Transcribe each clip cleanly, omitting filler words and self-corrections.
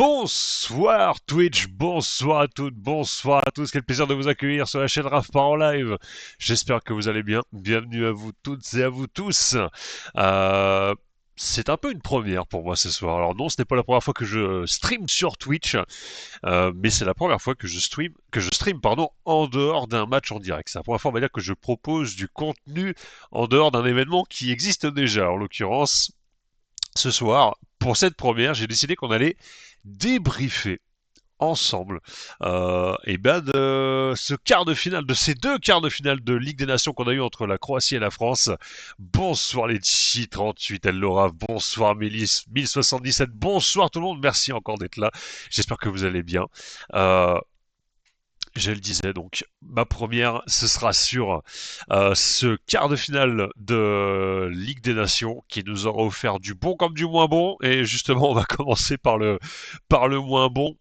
Bonsoir Twitch, bonsoir à toutes, bonsoir à tous, quel plaisir de vous accueillir sur la chaîne Rafpar en live. J'espère que vous allez bien, bienvenue à vous toutes et à vous tous. Euh, c'est un peu une première pour moi ce soir. Alors non, ce n'est pas la première fois que je stream sur Twitch, mais c'est la première fois que je stream pardon, en dehors d'un match en direct. C'est la première fois, on va dire, que je propose du contenu en dehors d'un événement qui existe déjà. En l'occurrence, ce soir, pour cette première, j'ai décidé qu'on allait débriefer ensemble et ben de ce quart de finale, de ces deux quarts de finale de Ligue des Nations qu'on a eu entre la Croatie et la France. Bonsoir les Chi38, elle Laura, bonsoir Mélis 1077, bonsoir tout le monde, merci encore d'être là. J'espère que vous allez bien. Euh, je le disais donc, ma première, ce sera sur ce quart de finale de Ligue des Nations qui nous aura offert du bon comme du moins bon. Et justement, on va commencer par le moins bon.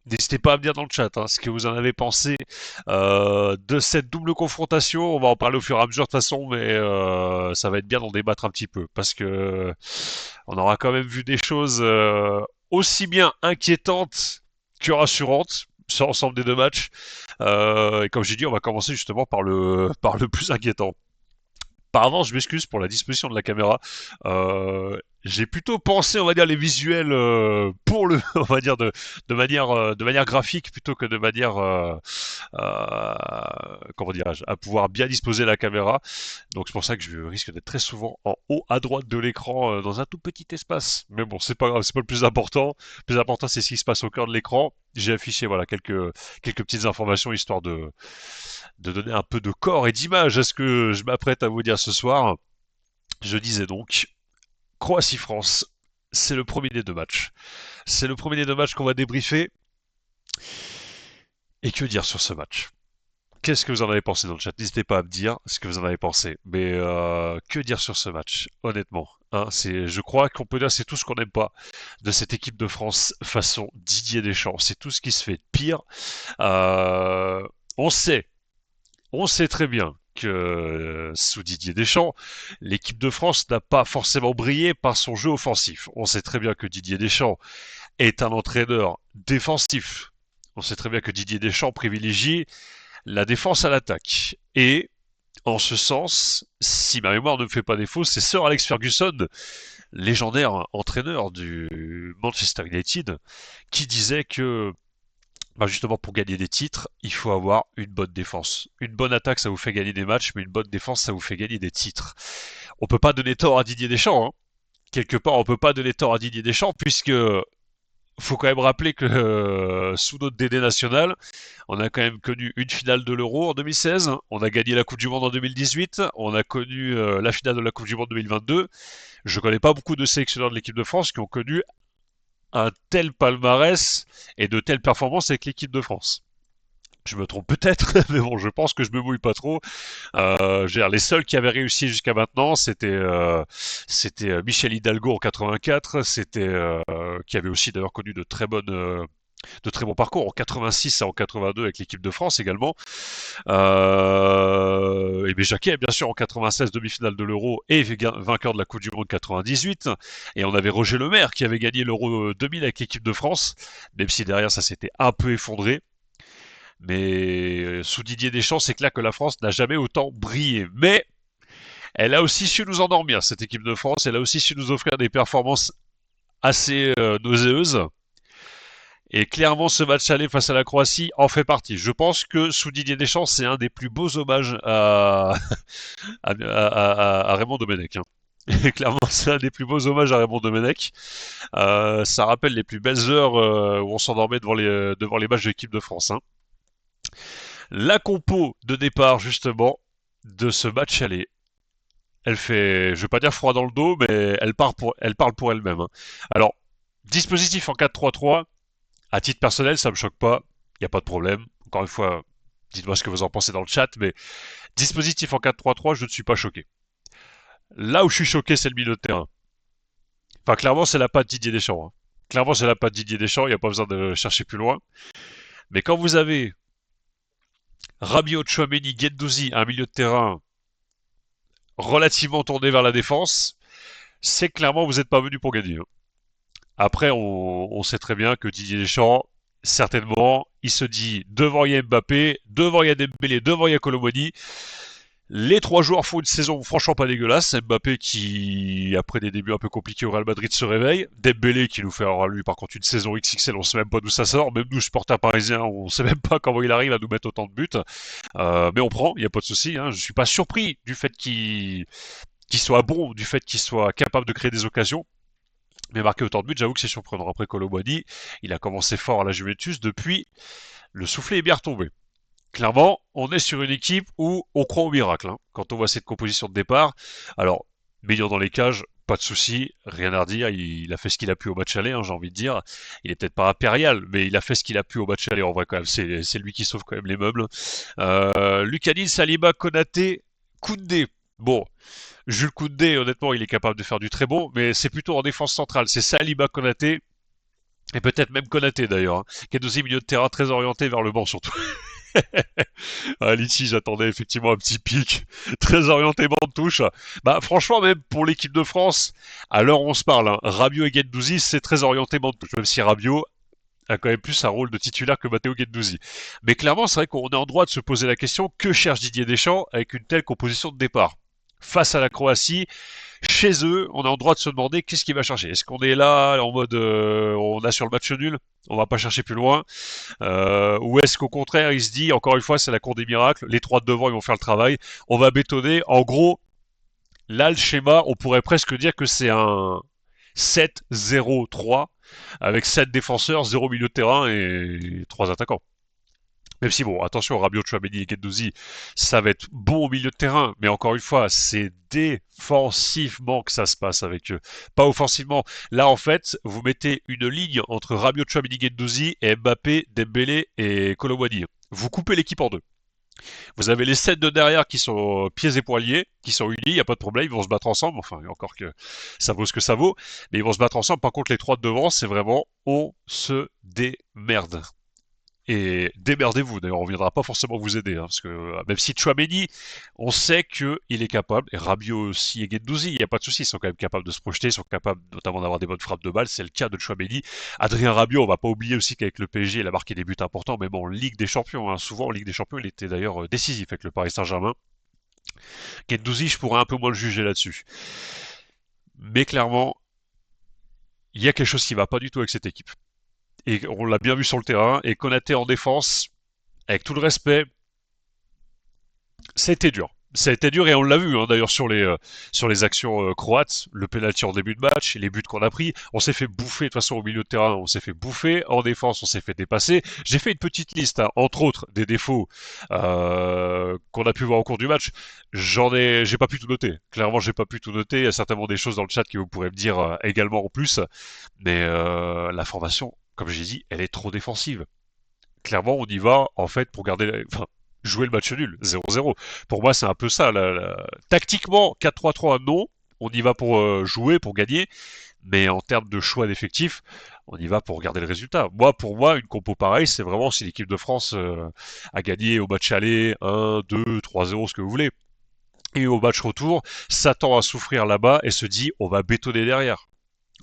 N'hésitez pas à me dire dans le chat ce que vous en avez pensé de cette double confrontation. On va en parler au fur et à mesure de toute façon, mais ça va être bien d'en débattre un petit peu parce que on aura quand même vu des choses aussi bien inquiétantes que rassurantes sur l'ensemble des deux matchs. Et comme j'ai dit, on va commencer justement par le plus inquiétant. Par avant, je m'excuse pour la disposition de la caméra. J'ai plutôt pensé, on va dire, les visuels pour le, on va dire de manière graphique plutôt que de manière, comment dirais-je, à pouvoir bien disposer la caméra. Donc c'est pour ça que je risque d'être très souvent en haut à droite de l'écran dans un tout petit espace. Mais bon, c'est pas grave, c'est pas le plus important. Le plus important, c'est ce qui se passe au cœur de l'écran. J'ai affiché voilà quelques petites informations histoire de donner un peu de corps et d'image à ce que je m'apprête à vous dire ce soir. Je disais donc, Croatie-France, c'est le premier des deux matchs. C'est le premier des deux matchs qu'on va débriefer. Et que dire sur ce match? Qu'est-ce que vous en avez pensé dans le chat? N'hésitez pas à me dire ce que vous en avez pensé. Mais que dire sur ce match, honnêtement, je crois qu'on peut dire c'est tout ce qu'on n'aime pas de cette équipe de France façon Didier Deschamps. C'est tout ce qui se fait de pire. Euh, on sait On sait très bien que sous Didier Deschamps, l'équipe de France n'a pas forcément brillé par son jeu offensif. On sait très bien que Didier Deschamps est un entraîneur défensif. On sait très bien que Didier Deschamps privilégie la défense à l'attaque. Et en ce sens, si ma mémoire ne me fait pas défaut, c'est Sir Alex Ferguson, légendaire entraîneur du Manchester United, qui disait que justement, pour gagner des titres, il faut avoir une bonne défense. Une bonne attaque, ça vous fait gagner des matchs, mais une bonne défense, ça vous fait gagner des titres. On peut pas donner tort à Didier Deschamps. Quelque part, on peut pas donner tort à Didier Deschamps, puisque faut quand même rappeler que sous notre DD national, on a quand même connu une finale de l'Euro en 2016, on a gagné la Coupe du Monde en 2018, on a connu la finale de la Coupe du Monde 2022. Je connais pas beaucoup de sélectionneurs de l'équipe de France qui ont connu un tel palmarès et de telles performances avec l'équipe de France. Je me trompe peut-être, mais bon, je pense que je me mouille pas trop. Les seuls qui avaient réussi jusqu'à maintenant, c'était Michel Hidalgo en 84, qui avait aussi d'ailleurs connu de très bons parcours en 86 et en 82 avec l'équipe de France également. Et Jacquet, bien sûr, en 96, demi-finale de l'Euro et vainqueur de la Coupe du Monde 98. Et on avait Roger Lemaire qui avait gagné l'Euro 2000 avec l'équipe de France, même si derrière ça s'était un peu effondré. Mais sous Didier Deschamps, c'est clair que la France n'a jamais autant brillé. Mais elle a aussi su nous endormir, cette équipe de France. Elle a aussi su nous offrir des performances assez nauséeuses. Et clairement, ce match aller face à la Croatie en fait partie. Je pense que sous Didier Deschamps, c'est un des plus beaux hommages à Raymond Domenech. Et clairement, c'est un des plus beaux hommages à Raymond Domenech. Ça rappelle les plus belles heures où on s'endormait devant les matchs de l'équipe de France. La compo de départ, justement, de ce match aller, elle fait, je vais pas dire froid dans le dos, mais elle parle pour elle-même. Alors, dispositif en 4-3-3, à titre personnel, ça me choque pas, il n'y a pas de problème. Encore une fois, dites-moi ce que vous en pensez dans le chat, mais dispositif en 4-3-3, je ne suis pas choqué. Là où je suis choqué, c'est le milieu de terrain. Enfin, clairement, c'est la patte Didier Deschamps. Clairement, c'est la patte Didier Deschamps, il n'y a pas besoin de chercher plus loin. Mais quand vous avez Rabiot, Chouameni, Guendouzi, un milieu de terrain relativement tourné vers la défense, c'est clairement vous n'êtes pas venu pour gagner. Après, on sait très bien que Didier Deschamps, certainement, il se dit devant il y a Mbappé, devant il y a Dembélé, devant il y a Colomboigny. Les trois joueurs font une saison franchement pas dégueulasse. Mbappé qui, après des débuts un peu compliqués au Real Madrid, se réveille. Dembélé qui nous fait alors lui par contre une saison XXL, on sait même pas d'où ça sort. Même nous supporters parisiens, on sait même pas comment il arrive à nous mettre autant de buts. Mais on prend, il y a pas de souci. Hein. Je suis pas surpris du fait qu'il soit bon, du fait qu'il soit capable de créer des occasions. Mais marquer autant de buts, j'avoue que c'est surprenant. Après Colomboigny, il a commencé fort à la Juventus. Depuis, le soufflet est bien retombé. Clairement, on est sur une équipe où on croit au miracle. Hein, quand on voit cette composition de départ. Alors, meilleur dans les cages, pas de souci, rien à redire. Il a fait ce qu'il a pu au match aller, hein, j'ai envie de dire. Il est peut-être pas impérial, mais il a fait ce qu'il a pu au match aller. En vrai, quand même, c'est lui qui sauve quand même les meubles. Lucani, Saliba, Konaté, Koundé. Bon, Jules Koundé, honnêtement, il est capable de faire du très bon, mais c'est plutôt en défense centrale. C'est Saliba, Konaté, et peut-être même Konaté d'ailleurs. Hein. Guendouzi, milieu de terrain très orienté vers le banc surtout. À Litchi, j'attendais effectivement un petit pic très orienté bande touche. Bah franchement, même pour l'équipe de France, à l'heure où on se parle, hein, Rabiot et Guendouzi, c'est très orienté bande touche. Même si Rabiot a quand même plus un rôle de titulaire que Matteo Guendouzi. Mais clairement, c'est vrai qu'on est en droit de se poser la question, que cherche Didier Deschamps avec une telle composition de départ face à la Croatie? Chez eux, on a en droit de se demander qu'est-ce qu'il va chercher. Est-ce qu'on est là en mode on a sur le match nul, on va pas chercher plus loin, ou est-ce qu'au contraire il se dit encore une fois c'est la cour des miracles, les trois de devant ils vont faire le travail, on va bétonner. En gros, là le schéma, on pourrait presque dire que c'est un 7-0-3 avec 7 défenseurs, 0 milieu de terrain et 3 attaquants. Même si, bon, attention, Rabiot, Chouameni et Guendouzi, ça va être bon au milieu de terrain, mais encore une fois, c'est défensivement que ça se passe avec eux, pas offensivement. Là, en fait, vous mettez une ligne entre Rabiot, Chouameni, Guendouzi et Mbappé, Dembélé et Colomboigny. Vous coupez l'équipe en deux. Vous avez les 7 de derrière qui sont pieds et poings liés, qui sont unis, il n'y a pas de problème, ils vont se battre ensemble, enfin, encore que ça vaut ce que ça vaut, mais ils vont se battre ensemble. Par contre, les 3 de devant, c'est vraiment on se démerde. Et démerdez-vous, d'ailleurs, on ne viendra pas forcément vous aider, hein, parce que même si Chouameni, on sait qu'il est capable, et Rabiot aussi et Guendouzi, il n'y a pas de souci, ils sont quand même capables de se projeter, ils sont capables notamment d'avoir des bonnes frappes de balles, c'est le cas de Chouameni. Adrien Rabiot, on va pas oublier aussi qu'avec le PSG, il a marqué des buts importants, même en Ligue des Champions, hein, souvent en Ligue des Champions, il était d'ailleurs décisif avec le Paris Saint-Germain. Guendouzi, je pourrais un peu moins le juger là-dessus. Mais clairement, il y a quelque chose qui va pas du tout avec cette équipe. Et on l'a bien vu sur le terrain, et Konaté en défense, avec tout le respect, ça a été dur. Ça a été dur et on l'a vu hein, d'ailleurs sur les actions croates, le penalty en début de match, les buts qu'on a pris, on s'est fait bouffer de toute façon au milieu de terrain, on s'est fait bouffer, en défense on s'est fait dépasser. J'ai fait une petite liste, hein, entre autres des défauts qu'on a pu voir au cours du match. J'ai pas pu tout noter. Clairement, j'ai pas pu tout noter. Il y a certainement des choses dans le chat que vous pourrez me dire également en plus, mais la formation, comme j'ai dit, elle est trop défensive. Clairement, on y va en fait pour garder, enfin, jouer le match nul, 0-0. Pour moi, c'est un peu ça. Tactiquement, 4-3-3, non. On y va pour jouer, pour gagner. Mais en termes de choix d'effectifs, on y va pour garder le résultat. Moi, pour moi, une compo pareille, c'est vraiment si l'équipe de France a gagné au match aller 1, 2, 3-0, ce que vous voulez. Et au match retour, s'attend à souffrir là-bas et se dit on va bétonner derrière.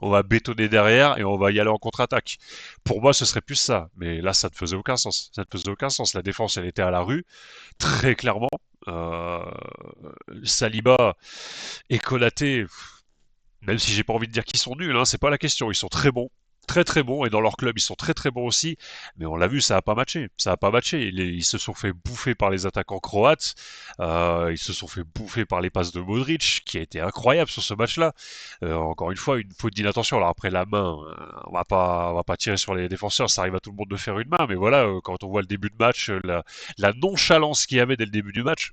On va bétonner derrière et on va y aller en contre-attaque. Pour moi, ce serait plus ça. Mais là, ça ne faisait aucun sens. Ça ne faisait aucun sens. La défense, elle était à la rue, très clairement. Euh, Saliba et Konaté, même si j'ai pas envie de dire qu'ils sont nuls, hein, c'est pas la question. Ils sont très bons. Très très bons et dans leur club ils sont très très bons aussi mais on l'a vu ça a pas matché ils se sont fait bouffer par les attaquants croates ils se sont fait bouffer par les passes de Modric qui a été incroyable sur ce match-là encore une fois une faute d'inattention alors après la main on va pas tirer sur les défenseurs ça arrive à tout le monde de faire une main mais voilà quand on voit le début de match la nonchalance qu'il y avait dès le début du match.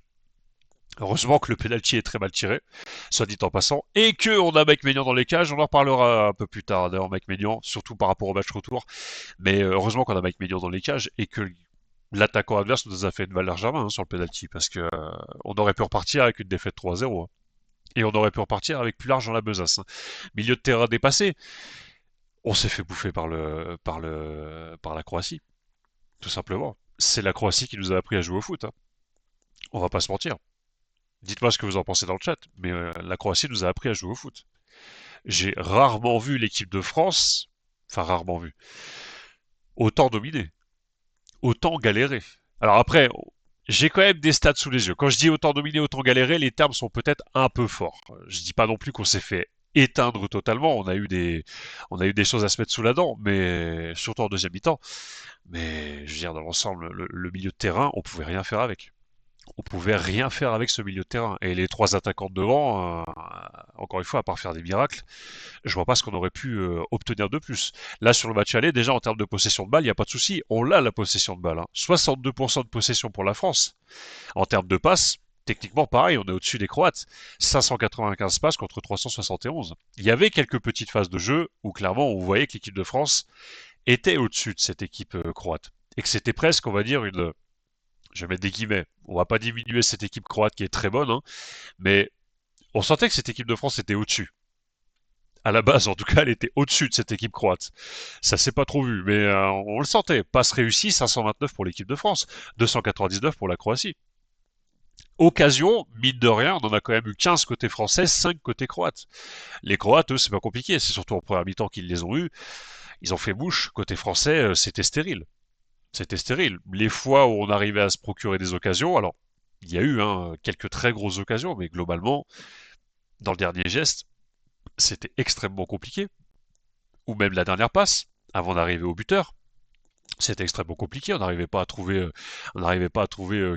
Heureusement que le penalty est très mal tiré, soit dit en passant, et que on a Mike Maignan dans les cages. On en reparlera un peu plus tard d'ailleurs Mike Maignan, surtout par rapport au match retour. Mais heureusement qu'on a Mike Maignan dans les cages et que l'attaquant adverse nous a fait une valeur Germain sur le penalty parce que on aurait pu repartir avec une défaite 3-0 hein. Et on aurait pu repartir avec plus large dans la besace. Hein. Milieu de terrain dépassé, on s'est fait bouffer par la Croatie, tout simplement. C'est la Croatie qui nous a appris à jouer au foot. Hein. On va pas se mentir. Dites-moi ce que vous en pensez dans le chat, mais la Croatie nous a appris à jouer au foot. J'ai rarement vu l'équipe de France. enfin rarement vu, autant dominer, autant galérer. Alors après, j'ai quand même des stats sous les yeux. Quand je dis autant dominer, autant galérer, les termes sont peut-être un peu forts. Je dis pas non plus qu'on s'est fait éteindre totalement. On a eu des choses à se mettre sous la dent, mais surtout en deuxième mi-temps. Mais je veux dire, dans l'ensemble, le milieu de terrain, on pouvait rien faire avec. On pouvait rien faire avec ce milieu de terrain. Et les trois attaquants de devant, encore une fois, à part faire des miracles, je vois pas ce qu'on aurait pu obtenir de plus. Là, sur le match aller, déjà en termes de possession de balle, il n'y a pas de souci. On l'a la possession de balle. 62% de possession pour la France. En termes de passes, techniquement pareil, on est au-dessus des Croates. 595 passes contre 371. Il y avait quelques petites phases de jeu où clairement on voyait que l'équipe de France était au-dessus de cette équipe croate. Et que c'était presque, on va dire, je vais mettre des guillemets, on va pas diminuer cette équipe croate qui est très bonne, mais on sentait que cette équipe de France était au-dessus. À la base, en tout cas, elle était au-dessus de cette équipe croate. Ça s'est pas trop vu, mais on le sentait. Passe réussie, 529 pour l'équipe de France, 299 pour la Croatie. Occasion, mine de rien, on en a quand même eu 15 côté français, 5 côté croate. Les Croates, eux, c'est pas compliqué, c'est surtout en première mi-temps qu'ils les ont eu. Ils ont fait mouche. Côté français, c'était stérile. C'était stérile. Les fois où on arrivait à se procurer des occasions, alors, il y a eu quelques très grosses occasions, mais globalement, dans le dernier geste, c'était extrêmement compliqué. Ou même la dernière passe, avant d'arriver au buteur. C'était extrêmement compliqué, on n'arrivait pas à trouver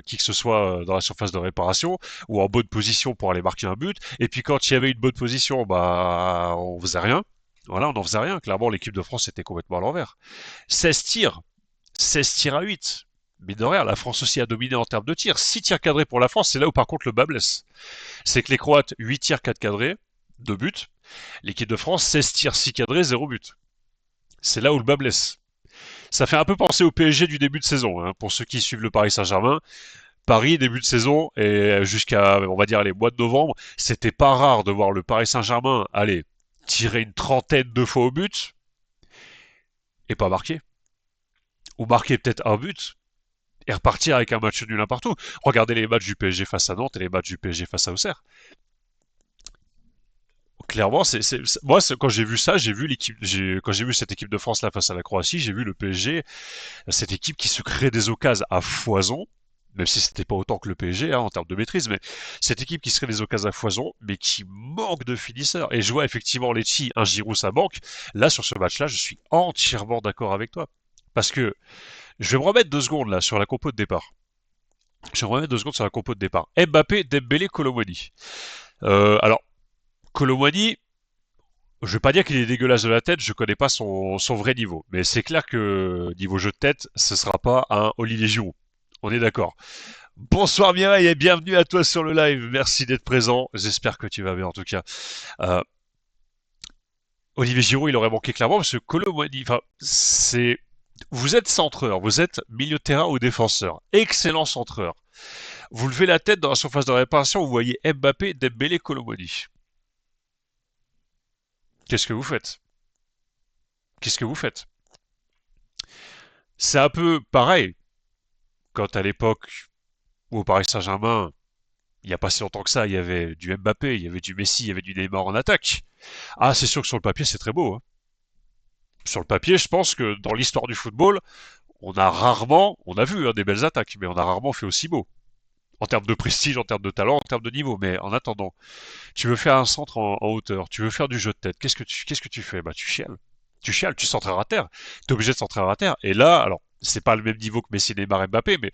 qui que ce soit dans la surface de réparation ou en bonne position pour aller marquer un but. Et puis quand il y avait une bonne position, bah on faisait rien. Voilà, on n'en faisait rien. Clairement, l'équipe de France était complètement à l'envers. 16 tirs, 16 tirs à 8. Mais de rien, la France aussi a dominé en termes de tirs. 6 tirs cadrés pour la France, c'est là où par contre le bas blesse. C'est que les Croates, 8 tirs, 4 cadrés, 2 buts. L'équipe de France, 16 tirs, 6 cadrés, 0 but. C'est là où le bas blesse. Ça fait un peu penser au PSG du début de saison, pour ceux qui suivent le Paris Saint-Germain. Paris, début de saison, et jusqu'à, on va dire, les mois de novembre, c'était pas rare de voir le Paris Saint-Germain, aller tirer une trentaine de fois au but, et pas marquer. Ou marquer peut-être un but, et repartir avec un match nul un partout. Regardez les matchs du PSG face à Nantes et les matchs du PSG face à Auxerre. Clairement, moi, quand j'ai vu ça, quand j'ai vu cette équipe de France là face à la Croatie, j'ai vu le PSG, cette équipe qui se crée des occasions à foison, même si c'était pas autant que le PSG en termes de maîtrise, mais cette équipe qui se crée des occasions à foison, mais qui manque de finisseurs. Et je vois effectivement Lecce, un Giroud, ça manque. Là, sur ce match-là, je suis entièrement d'accord avec toi. Parce que je vais me remettre 2 secondes là sur la compo de départ. Je vais me remettre 2 secondes sur la compo de départ. Mbappé, Dembélé, Colomwani. Alors, Colomwani, je vais pas dire qu'il est dégueulasse de la tête, je connais pas son vrai niveau. Mais c'est clair que niveau jeu de tête, ce sera pas un Olivier Giroud. On est d'accord. Bonsoir Mireille et bienvenue à toi sur le live. Merci d'être présent. J'espère que tu vas bien en tout cas. Euh, Olivier Giroud, il aurait manqué clairement parce que Colomwani, enfin, vous êtes centreur, vous êtes milieu de terrain ou défenseur. Excellent centreur. Vous levez la tête dans la surface de réparation, vous voyez Mbappé, Dembélé, Colomwani. Qu'est-ce que vous faites? Qu'est-ce que vous faites? C'est un peu pareil quand à l'époque où au Paris Saint-Germain, il n'y a pas si longtemps que ça, il y avait du Mbappé, il y avait du Messi, il y avait du Neymar en attaque. Ah, c'est sûr que sur le papier, c'est très beau. Sur le papier, je pense que dans l'histoire du football, on a vu des belles attaques, mais on a rarement fait aussi beau. En termes de prestige, en termes de talent, en termes de niveau. Mais en attendant, tu veux faire un centre en hauteur, tu veux faire du jeu de tête, qu'est-ce que tu fais? Bah, tu chiales. Tu chiales, tu centres à terre. T'es obligé de centrer à terre. Et là, alors, c'est pas le même niveau que Messi, Neymar, Mbappé, mais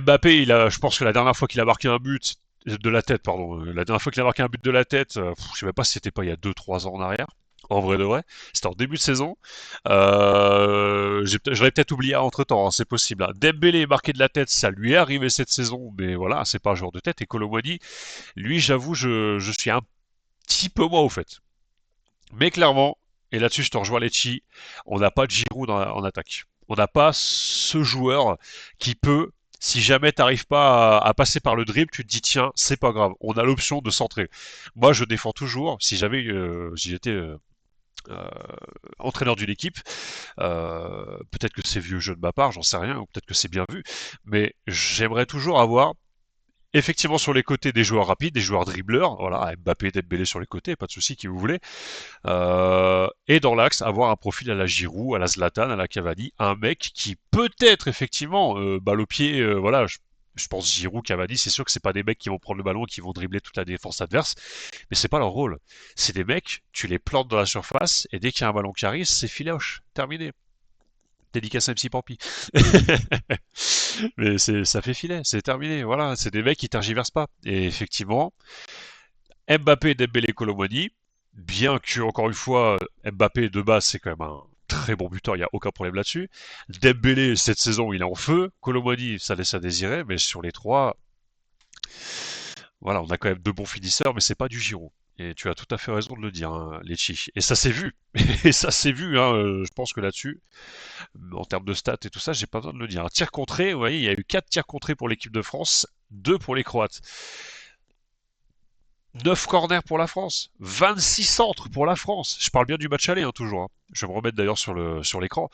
Mbappé, je pense que la dernière fois qu'il a marqué un but de la tête, pardon, la dernière fois qu'il a marqué un but de la tête, je sais même pas si c'était pas il y a 2, 3 ans en arrière. En vrai de vrai, c'était en début de saison. J'aurais peut-être oublié entre temps, c'est possible. Dembélé marqué de la tête, ça lui est arrivé cette saison, mais voilà, c'est pas un joueur de tête. Et Colomwani, lui, j'avoue, je suis un petit peu moins au fait. Mais clairement, et là-dessus je te rejoins Lecce, on n'a pas de Giroud en attaque. On n'a pas ce joueur qui peut, si jamais t'arrives pas à passer par le dribble, tu te dis tiens, c'est pas grave, on a l'option de centrer. Moi je défends toujours, si j'étais euh, entraîneur d'une équipe, peut-être que c'est vieux jeu de ma part, j'en sais rien, ou peut-être que c'est bien vu, mais j'aimerais toujours avoir Effectivement, sur les côtés, des joueurs rapides, des joueurs dribbleurs, voilà, Mbappé et Dembélé sur les côtés, pas de souci, qui vous voulez. Et dans l'axe, avoir un profil à la Giroud, à la Zlatan, à la Cavani, un mec qui peut-être effectivement balle au pied, voilà. Je pense Giroud, Cavani, c'est sûr que c'est pas des mecs qui vont prendre le ballon, qui vont dribbler toute la défense adverse, mais c'est pas leur rôle. C'est des mecs, tu les plantes dans la surface et dès qu'il y a un ballon qui arrive, c'est filoche, terminé. Dédicace à MC Pampi. Mais ça fait filet, c'est terminé. Voilà, c'est des mecs qui tergiversent pas. Et effectivement, Mbappé, Dembélé, Colomani, bien que, encore une fois, Mbappé de base, c'est quand même un très bon buteur, il n'y a aucun problème là-dessus. Dembélé, cette saison, il est en feu. Colomani, ça laisse à désirer, mais sur les trois, voilà, on a quand même deux bons finisseurs, mais c'est pas du Giroud. Et tu as tout à fait raison de le dire, hein, Lecce. Et ça s'est vu. Et ça s'est vu, hein, je pense que là-dessus, en termes de stats et tout ça, j'ai pas besoin de le dire. Un tir contré, vous voyez, il y a eu 4 tirs contrés pour l'équipe de France, 2 pour les Croates. 9 corners pour la France, 26 centres pour la France. Je parle bien du match aller, hein, toujours. Hein. Je vais me remettre d'ailleurs sur l'écran.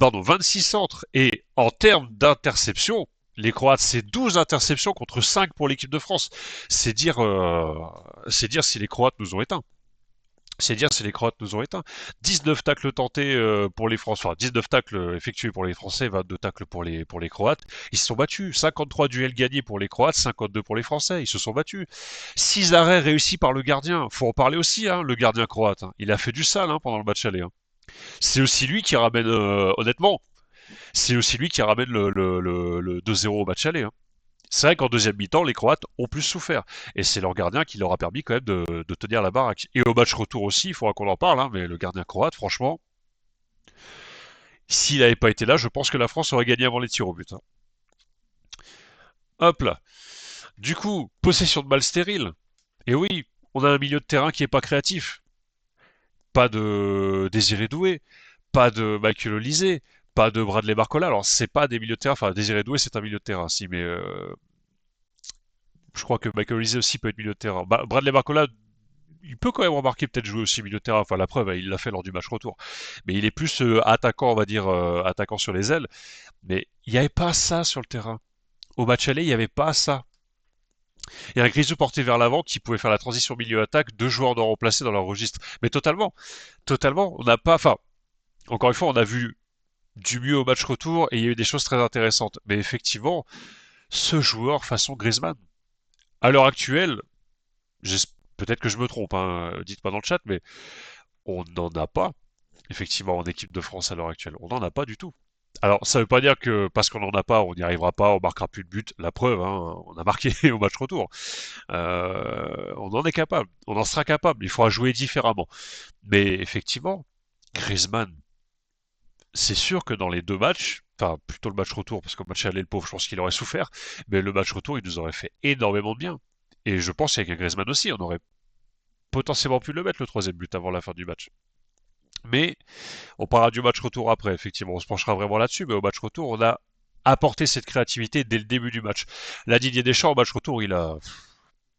Pardon, 26 centres. Et en termes d'interception, les Croates, c'est 12 interceptions contre 5 pour l'équipe de France. C'est dire si les Croates nous ont éteints. C'est dire si les Croates nous ont éteints. 19 tacles tentés pour les Français, enfin 19 tacles effectués pour les Français, 22 tacles pour les Croates. Ils se sont battus. 53 duels gagnés pour les Croates, 52 pour les Français. Ils se sont battus. 6 arrêts réussis par le gardien. Faut en parler aussi, hein, le gardien croate. Hein. Il a fait du sale hein, pendant le match aller. Hein. C'est aussi lui qui ramène, honnêtement, c'est aussi lui qui ramène le 2-0 au match aller. Hein. C'est vrai qu'en deuxième mi-temps, les Croates ont plus souffert. Et c'est leur gardien qui leur a permis quand même de tenir la baraque. Et au match retour aussi, il faudra qu'on en parle, hein, mais le gardien croate, franchement, s'il n'avait pas été là, je pense que la France aurait gagné avant les tirs au but. Hein. Hop là. Du coup, possession de balle stérile. Et oui, on a un milieu de terrain qui est pas créatif. Pas de Désiré Doué, pas de Michael Olise, pas de Bradley Barcola. Alors, c'est pas des milieux de terrain. Enfin, Désiré Doué, c'est un milieu de terrain, si, mais je crois que Michael Olise aussi peut être milieu de terrain. Bradley Barcola, il peut quand même remarquer peut-être jouer aussi milieu de terrain. Enfin, la preuve, il l'a fait lors du match retour. Mais il est plus attaquant, on va dire, attaquant sur les ailes. Mais il n'y avait pas ça sur le terrain. Au match aller, il n'y avait pas ça. Il y a un Grisou porté vers l'avant qui pouvait faire la transition milieu-attaque, deux joueurs de remplacer dans leur registre. Mais totalement. Totalement. On n'a pas. Enfin, encore une fois, on a vu du mieux au match retour et il y a eu des choses très intéressantes. Mais effectivement, ce joueur façon Griezmann, à l'heure actuelle, peut-être que je me trompe, hein, dites-moi dans le chat, mais on n'en a pas, effectivement, en équipe de France à l'heure actuelle. On n'en a pas du tout. Alors, ça ne veut pas dire que parce qu'on n'en a pas, on n'y arrivera pas, on marquera plus de buts. La preuve, hein, on a marqué au match retour. On en est capable, on en sera capable. Il faudra jouer différemment. Mais effectivement, Griezmann, c'est sûr que dans les deux matchs, enfin plutôt le match retour, parce qu'au match aller, le pauvre, je pense qu'il aurait souffert, mais le match retour, il nous aurait fait énormément de bien. Et je pense qu'avec Griezmann aussi, on aurait potentiellement pu le mettre le troisième but avant la fin du match. Mais on parlera du match retour après, effectivement, on se penchera vraiment là-dessus, mais au match retour, on a apporté cette créativité dès le début du match. Là, Didier Deschamps, au match retour,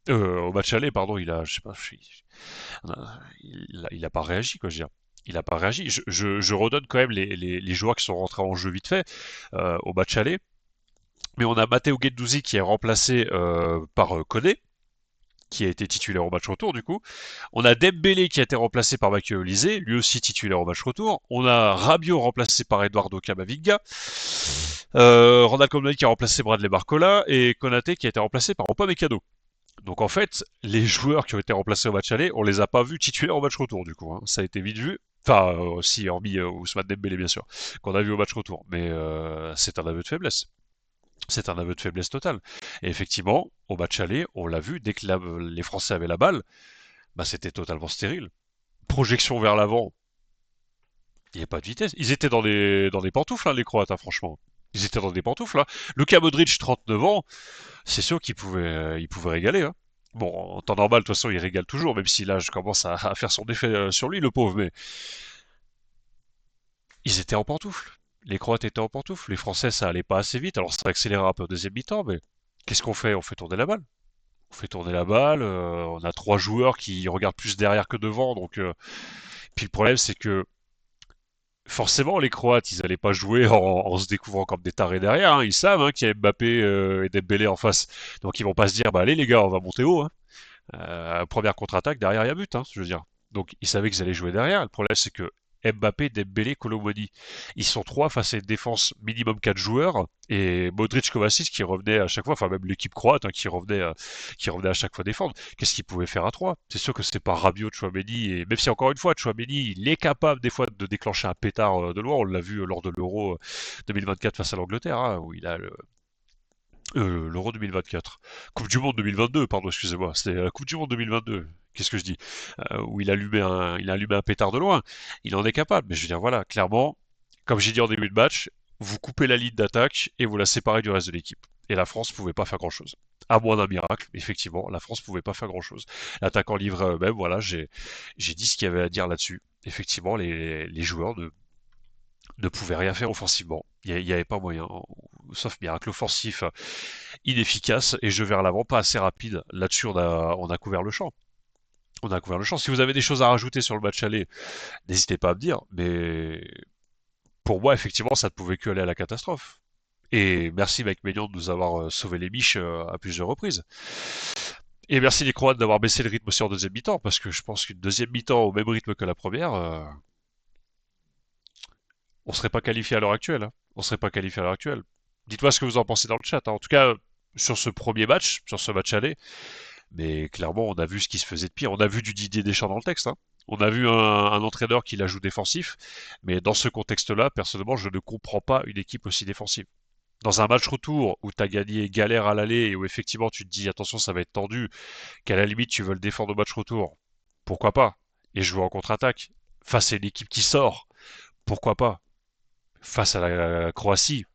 au match aller, pardon, je sais pas, il a pas réagi, quoi, je veux dire. Il a pas réagi. Je redonne quand même les joueurs qui sont rentrés en jeu vite fait au match aller. Mais on a Matteo Guendouzi qui est remplacé par Koné, qui a été titulaire au match retour du coup. On a Dembélé qui a été remplacé par Michael Olise, lui aussi titulaire au match retour. On a Rabiot remplacé par Eduardo Camavinga. Ronald Koeman qui a remplacé Bradley Barcola et Konaté qui a été remplacé par Upamecano. Donc en fait, les joueurs qui ont été remplacés au match aller, on les a pas vus titulaires au match retour du coup. Hein. Ça a été vite vu. Enfin, si, hormis Ousmane Dembélé bien sûr, qu'on a vu au match retour. Mais c'est un aveu de faiblesse. C'est un aveu de faiblesse totale. Et effectivement, au match aller, on l'a vu, dès que les Français avaient la balle, bah, c'était totalement stérile. Projection vers l'avant, il n'y a pas de vitesse. Ils étaient dans des pantoufles, hein, les Croates, hein, franchement. Ils étaient dans des pantoufles. Hein. Luka Modric, 39 ans, c'est sûr qu'il pouvait régaler. Hein. Bon, en temps normal, de toute façon, il régale toujours, même si là, je commence à faire son effet sur lui, le pauvre. Mais ils étaient en pantoufles. Les Croates étaient en pantoufles. Les Français, ça allait pas assez vite. Alors, ça accélère un peu au deuxième mi-temps, mais qu'est-ce qu'on fait? On fait tourner la balle. On fait tourner la balle. On a trois joueurs qui regardent plus derrière que devant. Donc, puis le problème, c'est que forcément, les Croates, ils allaient pas jouer en se découvrant comme des tarés derrière, hein. Ils savent hein, qu'il y a Mbappé et Dembélé en face. Donc ils vont pas se dire, bah allez les gars, on va monter haut, hein. Première contre-attaque, derrière il y a but, hein, je veux dire. Donc ils savaient qu'ils allaient jouer derrière. Le problème c'est que Mbappé, Dembélé, Colomoni, ils sont trois face à une défense minimum 4 joueurs et Modric, Kovacic qui revenait à chaque fois, enfin même l'équipe croate hein, qui revenait à chaque fois défendre. Qu'est-ce qu'ils pouvaient faire à trois? C'est sûr que c'est pas Rabiot, Chouameni et même si encore une fois Chouameni, il est capable des fois de déclencher un pétard de loin. On l'a vu lors de l'Euro 2024 face à l'Angleterre hein, où il a l'Euro 2024. Coupe du Monde 2022, pardon, excusez-moi. C'était la Coupe du Monde 2022. Qu'est-ce que je dis Où il a allumé un pétard de loin. Il en est capable. Mais je veux dire, voilà, clairement, comme j'ai dit en début de match, vous coupez la ligne d'attaque et vous la séparez du reste de l'équipe. Et la France pouvait pas faire grand-chose. À moins d'un miracle, effectivement, la France pouvait pas faire grand-chose. L'attaquant livré à eux-mêmes, voilà, j'ai dit ce qu'il y avait à dire là-dessus. Effectivement, les joueurs ne pouvaient rien faire offensivement. Il y avait pas moyen, sauf miracle offensif inefficace et jeu vers l'avant pas assez rapide. Là-dessus, on a couvert le champ. On a couvert le champ. Si vous avez des choses à rajouter sur le match aller, n'hésitez pas à me dire. Mais pour moi, effectivement, ça ne pouvait que aller à la catastrophe. Et merci Mike Maignan de nous avoir sauvé les miches à plusieurs reprises. Et merci les Croates d'avoir baissé le rythme aussi en deuxième mi-temps, parce que je pense qu'une deuxième mi-temps au même rythme que la première, on serait pas qualifié à l'heure actuelle, hein. On serait pas qualifié à l'heure actuelle. Dites-moi ce que vous en pensez dans le chat, hein. En tout cas, sur ce premier match, sur ce match aller, mais clairement, on a vu ce qui se faisait de pire. On a vu du Didier Deschamps dans le texte, hein. On a vu un entraîneur qui la joue défensif, mais dans ce contexte-là, personnellement, je ne comprends pas une équipe aussi défensive. Dans un match retour où tu as gagné galère à l'aller et où effectivement tu te dis attention ça va être tendu, qu'à la limite tu veux le défendre au match retour, pourquoi pas? Et jouer en contre-attaque face à une équipe qui sort, pourquoi pas? Face à la Croatie,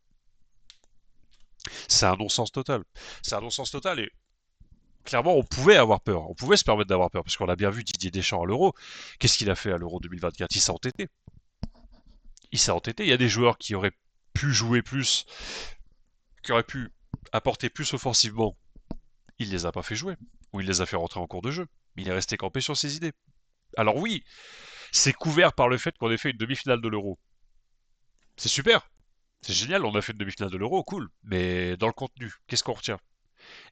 c'est un non-sens total. C'est un non-sens total et clairement, on pouvait avoir peur. On pouvait se permettre d'avoir peur, parce qu'on a bien vu Didier Deschamps à l'Euro. Qu'est-ce qu'il a fait à l'Euro 2024? Il s'est entêté. Il s'est entêté. Il y a des joueurs qui auraient pu jouer plus, qui auraient pu apporter plus offensivement. Il les a pas fait jouer. Ou il les a fait rentrer en cours de jeu. Il est resté campé sur ses idées. Alors oui, c'est couvert par le fait qu'on ait fait une demi-finale de l'Euro. C'est super. C'est génial, on a fait une demi-finale de l'Euro, cool. Mais dans le contenu, qu'est-ce qu'on retient?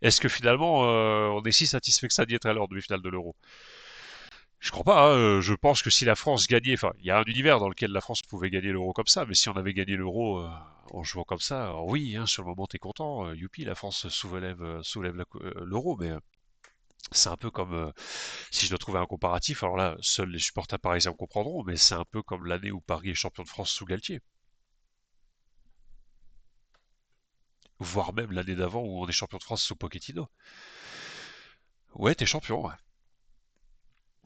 Est-ce que finalement, on est si satisfait que ça d'y être à l'heure demi-finale de l'Euro? Je crois pas, hein, je pense que si la France gagnait, enfin, il y a un univers dans lequel la France pouvait gagner l'euro comme ça, mais si on avait gagné l'euro en jouant comme ça, alors oui, hein, sur le moment t'es content, youpi, la France soulève l'euro, mais c'est un peu comme, si je dois trouver un comparatif, alors là, seuls les supporters parisiens comprendront, mais c'est un peu comme l'année où Paris est champion de France sous Galtier, voire même l'année d'avant où on est champion de France sous Pochettino. Ouais, t'es champion, ouais.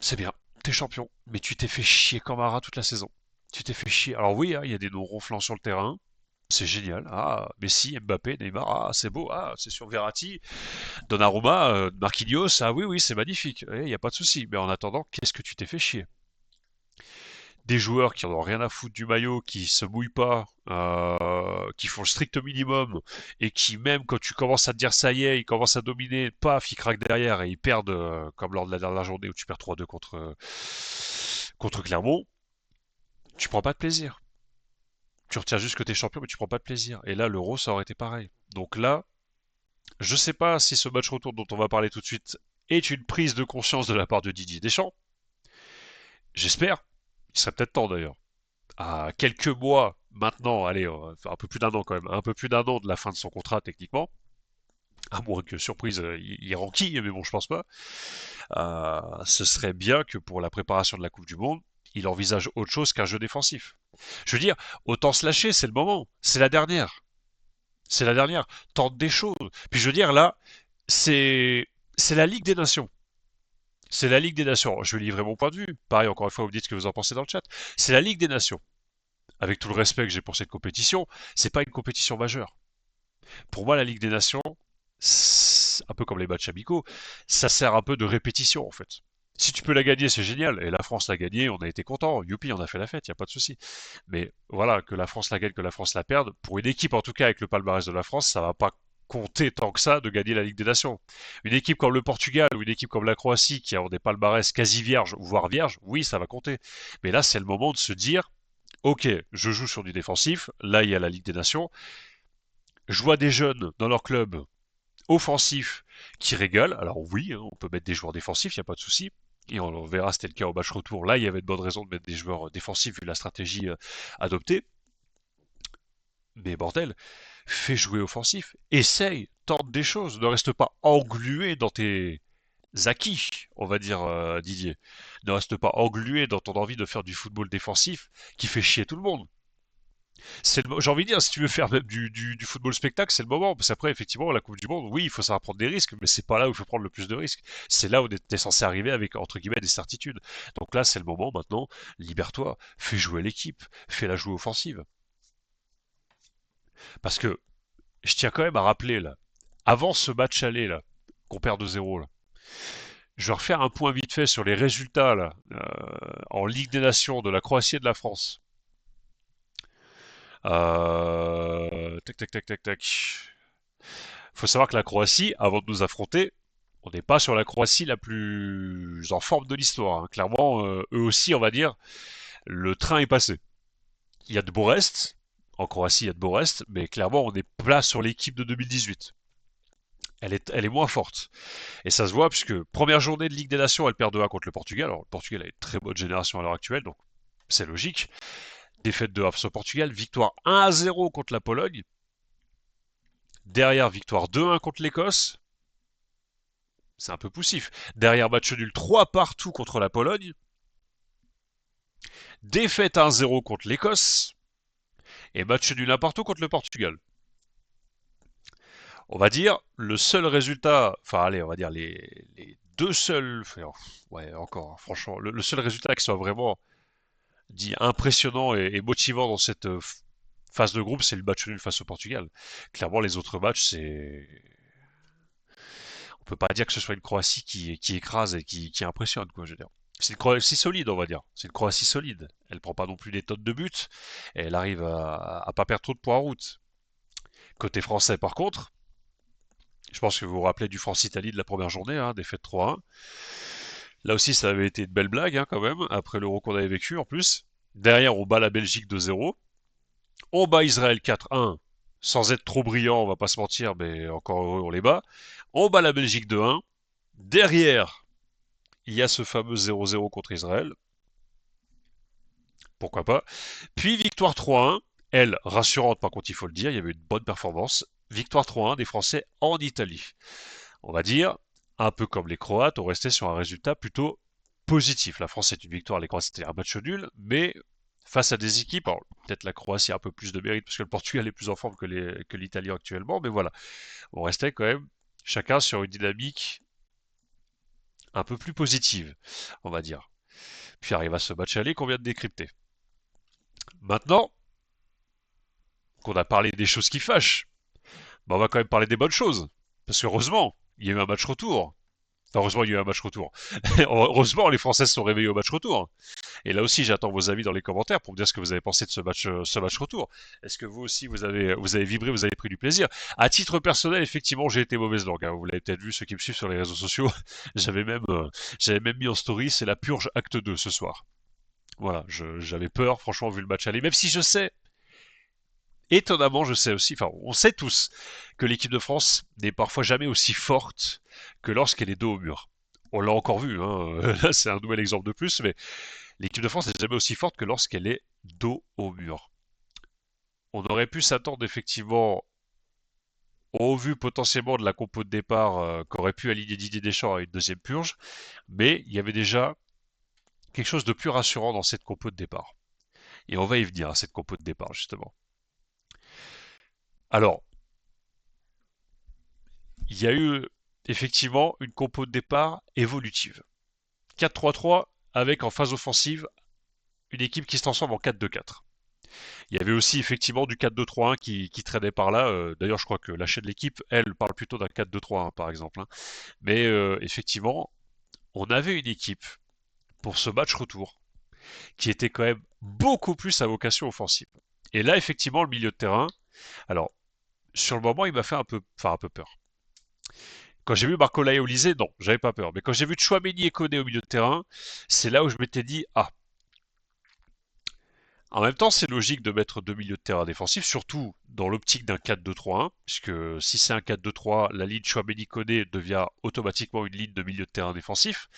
C'est bien, t'es champion, mais tu t'es fait chier comme un rat toute la saison. Tu t'es fait chier. Alors oui, hein, il y a des noms ronflants sur le terrain. C'est génial. Ah, Messi, Mbappé, Neymar, ah, c'est beau. Ah, c'est sur Verratti, Donnarumma, Marquinhos. Ah oui, oui, c'est magnifique. Il n'y a pas de souci. Mais en attendant, qu'est-ce que tu t'es fait chier? Des joueurs qui en ont rien à foutre du maillot, qui se mouillent pas, qui font le strict minimum, et qui même quand tu commences à te dire ça y est, ils commencent à dominer, paf, ils craquent derrière et ils perdent, comme lors de la dernière journée où tu perds 3-2 contre Clermont, tu prends pas de plaisir. Tu retiens juste que t'es champion, mais tu prends pas de plaisir. Et là, l'Euro, ça aurait été pareil. Donc là, je sais pas si ce match retour dont on va parler tout de suite est une prise de conscience de la part de Didier Deschamps. J'espère. Il serait peut-être temps d'ailleurs. À quelques mois maintenant, allez, un peu plus d'un an quand même, un peu plus d'un an de la fin de son contrat techniquement, à moins que surprise, il renquille, mais bon, je pense pas. Ce serait bien que pour la préparation de la Coupe du Monde, il envisage autre chose qu'un jeu défensif. Je veux dire, autant se lâcher, c'est le moment, c'est la dernière, c'est la dernière. Tente des choses. Puis je veux dire là, c'est c'est la Ligue des Nations. C'est la Ligue des Nations. Je vais livrer mon point de vue. Pareil, encore une fois, vous me dites ce que vous en pensez dans le chat. C'est la Ligue des Nations. Avec tout le respect que j'ai pour cette compétition, c'est pas une compétition majeure. Pour moi, la Ligue des Nations, un peu comme les matchs amicaux, ça sert un peu de répétition en fait. Si tu peux la gagner, c'est génial. Et la France l'a gagné, on a été content. Youpi, on a fait la fête, il n'y a pas de souci. Mais voilà, que la France la gagne, que la France la perde, pour une équipe en tout cas avec le palmarès de la France, ça va pas compter tant que ça de gagner la Ligue des Nations. Une équipe comme le Portugal ou une équipe comme la Croatie qui a des palmarès quasi vierges, voire vierges, oui, ça va compter. Mais là, c'est le moment de se dire, Ok, je joue sur du défensif, là il y a la Ligue des Nations, je vois des jeunes dans leur club offensifs qui régalent, alors oui, hein, on peut mettre des joueurs défensifs, il n'y a pas de souci, et on verra c'était le cas au match retour, là il y avait de bonnes raisons de mettre des joueurs défensifs vu la stratégie adoptée, mais bordel, fais jouer offensif, essaye, tente des choses, ne reste pas englué dans tes acquis, on va dire Didier. Ne reste pas englué dans ton envie de faire du football défensif qui fait chier tout le monde. J'ai envie de dire, si tu veux faire même du football spectacle, c'est le moment. Parce qu'après, effectivement, la Coupe du Monde, oui, il faut savoir prendre des risques, mais c'est pas là où il faut prendre le plus de risques. C'est là où tu es censé arriver avec, entre guillemets, des certitudes. Donc là, c'est le moment maintenant, libère-toi, fais jouer l'équipe, fais-la jouer offensive. Parce que je tiens quand même à rappeler, là, avant ce match aller, là, qu'on perd 2-0, là, je vais refaire un point vite fait sur les résultats là, en Ligue des Nations de la Croatie et de la France. Tac, tac, tac, tac, tac. Faut savoir que la Croatie, avant de nous affronter, on n'est pas sur la Croatie la plus en forme de l'histoire, hein. Clairement, eux aussi, on va dire, le train est passé. Il y a de beaux restes. En Croatie, il y a de beaux restes, mais clairement, on est plat sur l'équipe de 2018. Elle est moins forte. Et ça se voit puisque première journée de Ligue des Nations, elle perd 2-1 contre le Portugal. Alors, le Portugal a une très bonne génération à l'heure actuelle, donc c'est logique. Défaite de 1 face au Portugal, victoire 1-0 contre la Pologne. Derrière, victoire 2-1 contre l'Écosse. C'est un peu poussif. Derrière, match nul 3 partout contre la Pologne. Défaite 1-0 contre l'Écosse. Et match nul 1 partout contre le Portugal. On va dire, le seul résultat, enfin allez, on va dire les deux seuls, enfin, ouais encore, hein, franchement, le seul résultat qui soit vraiment dit impressionnant et motivant dans cette phase de groupe, c'est le match nul face au Portugal. Clairement, les autres matchs, on peut pas dire que ce soit une Croatie qui écrase et qui impressionne, quoi, je veux dire. C'est une Croatie solide, on va dire. C'est une Croatie solide. Elle prend pas non plus des tonnes de buts. Et elle arrive à pas perdre trop de points en route. Côté français, par contre, je pense que vous vous rappelez du France-Italie de la première journée, hein, défaite 3-1. Là aussi, ça avait été une belle blague, hein, quand même, après l'Euro qu'on avait vécu, en plus. Derrière, on bat la Belgique 2-0. On bat Israël 4-1, sans être trop brillant, on va pas se mentir, mais encore heureux, on les bat. On bat la Belgique 2-1. Derrière, il y a ce fameux 0-0 contre Israël. Pourquoi pas. Puis victoire 3-1. Elle, rassurante par contre, il faut le dire, il y avait une bonne performance. Victoire 3-1 des Français en Italie. On va dire, un peu comme les Croates, on restait sur un résultat plutôt positif. La France, c'est une victoire, les Croates, c'était un match nul, mais face à des équipes, alors peut-être la Croatie a un peu plus de mérite parce que le Portugal est plus en forme que l'Italie actuellement, mais voilà, on restait quand même chacun sur une dynamique un peu plus positive, on va dire. Puis arrive à ce match aller qu'on vient de décrypter. Maintenant qu'on a parlé des choses qui fâchent, bah on va quand même parler des bonnes choses. Parce qu'heureusement, il y a eu un match retour. Enfin, heureusement, il y a eu un match retour. Heureusement, les Françaises se sont réveillées au match retour. Et là aussi, j'attends vos avis dans les commentaires pour me dire ce que vous avez pensé de ce match retour. Est-ce que vous aussi, vous avez vibré, vous avez pris du plaisir? À titre personnel, effectivement, j'ai été mauvaise langue, hein. Vous l'avez peut-être vu, ceux qui me suivent sur les réseaux sociaux. J'avais même mis en story, c'est la purge acte 2 ce soir. Voilà, j'avais peur, franchement, vu le match aller. Même si je sais, étonnamment, je sais aussi, enfin, on sait tous que l'équipe de France n'est parfois jamais aussi forte que lorsqu'elle est dos au mur. On l'a encore vu, hein. Là, c'est un nouvel exemple de plus, mais l'équipe de France n'est jamais aussi forte que lorsqu'elle est dos au mur. On aurait pu s'attendre effectivement, au vu potentiellement de la compo de départ qu'aurait pu aligner Didier Deschamps à une deuxième purge, mais il y avait déjà quelque chose de plus rassurant dans cette compo de départ. Et on va y venir à cette compo de départ justement. Alors, il y a eu effectivement une compo de départ évolutive. 4-3-3 avec en phase offensive une équipe qui se transforme en 4-2-4. Il y avait aussi effectivement du 4-2-3-1 qui traînait par là. D'ailleurs, je crois que la chaîne de l'équipe, elle, parle plutôt d'un 4-2-3-1 par exemple, hein. Mais effectivement, on avait une équipe pour ce match retour qui était quand même beaucoup plus à vocation offensive. Et là, effectivement, le milieu de terrain, alors, sur le moment, il m'a fait un peu peur. Quand j'ai vu Marco Olise, non, j'avais pas peur. Mais quand j'ai vu Chouameni et Koné au milieu de terrain, c'est là où je m'étais dit, ah, En même temps, c'est logique de mettre deux milieux de terrain défensifs, surtout dans l'optique d'un 4-2-3-1, puisque si c'est un 4-2-3, la ligne Chouameni-Koné devient automatiquement une ligne de milieu de terrain défensif.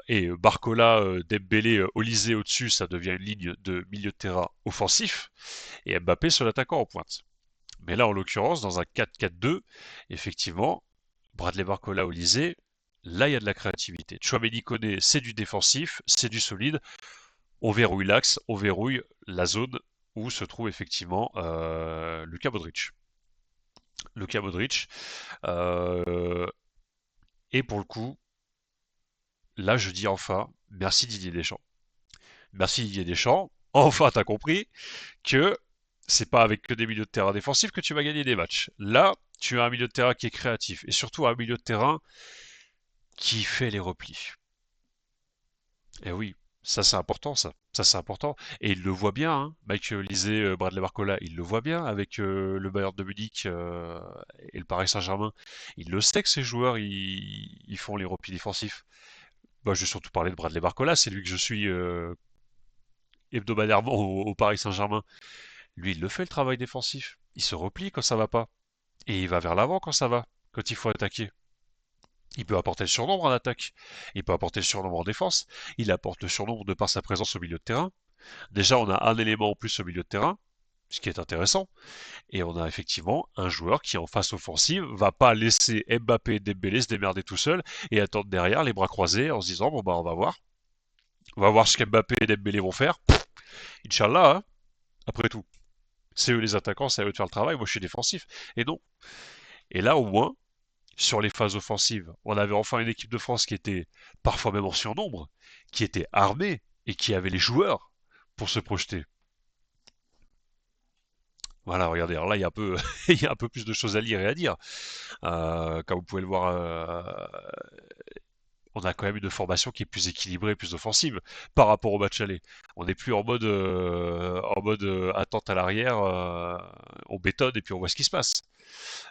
Et Barcola, Dembélé, Olysée au-dessus, ça devient une ligne de milieu de terrain offensif. Et Mbappé sur l'attaquant en pointe. Mais là, en l'occurrence, dans un 4-4-2, effectivement, Bradley Barcola, Olysée, là, il y a de la créativité. Chouameni Koné, c'est du défensif, c'est du solide. On verrouille l'axe, on verrouille la zone où se trouve effectivement Luka Modric. Luka Modric. Euh, et pour le coup, là, je dis enfin, merci Didier Deschamps. Merci Didier Deschamps. Enfin, t'as compris que c'est pas avec que des milieux de terrain défensifs que tu vas gagner des matchs. Là, tu as un milieu de terrain qui est créatif et surtout un milieu de terrain qui fait les replis. Et oui, ça c'est important, ça. Ça c'est important. Et il le voit bien, hein. Mike Lisée, Bradley Barcola, il le voit bien avec le Bayern de Munich et le Paris Saint-Germain. Il le sait que ces joueurs, ils font les replis défensifs. Moi, je vais surtout parler de Bradley Barcola, c'est lui que je suis hebdomadairement au Paris Saint-Germain. Lui, il le fait le travail défensif. Il se replie quand ça va pas. Et il va vers l'avant quand ça va, quand il faut attaquer. Il peut apporter le surnombre en attaque. Il peut apporter le surnombre en défense. Il apporte le surnombre de par sa présence au milieu de terrain. Déjà, on a un élément en plus au milieu de terrain, ce qui est intéressant. Et on a effectivement un joueur qui, en phase offensive, va pas laisser Mbappé et Dembélé se démerder tout seul et attendre derrière les bras croisés en se disant, bon bah on va voir. On va voir ce qu'Mbappé et Dembélé vont faire. Inch'Allah, hein, après tout. C'est eux les attaquants, c'est à eux de faire le travail. Moi, je suis défensif. Et non. Et là, au moins, sur les phases offensives, on avait enfin une équipe de France qui était parfois même en surnombre, qui était armée et qui avait les joueurs pour se projeter. Voilà, regardez, alors là, il y a un peu, il y a un peu plus de choses à lire et à dire. Comme vous pouvez le voir, on a quand même une formation qui est plus équilibrée, plus offensive par rapport au match aller. On n'est plus en mode attente à l'arrière, on bétonne et puis on voit ce qui se passe.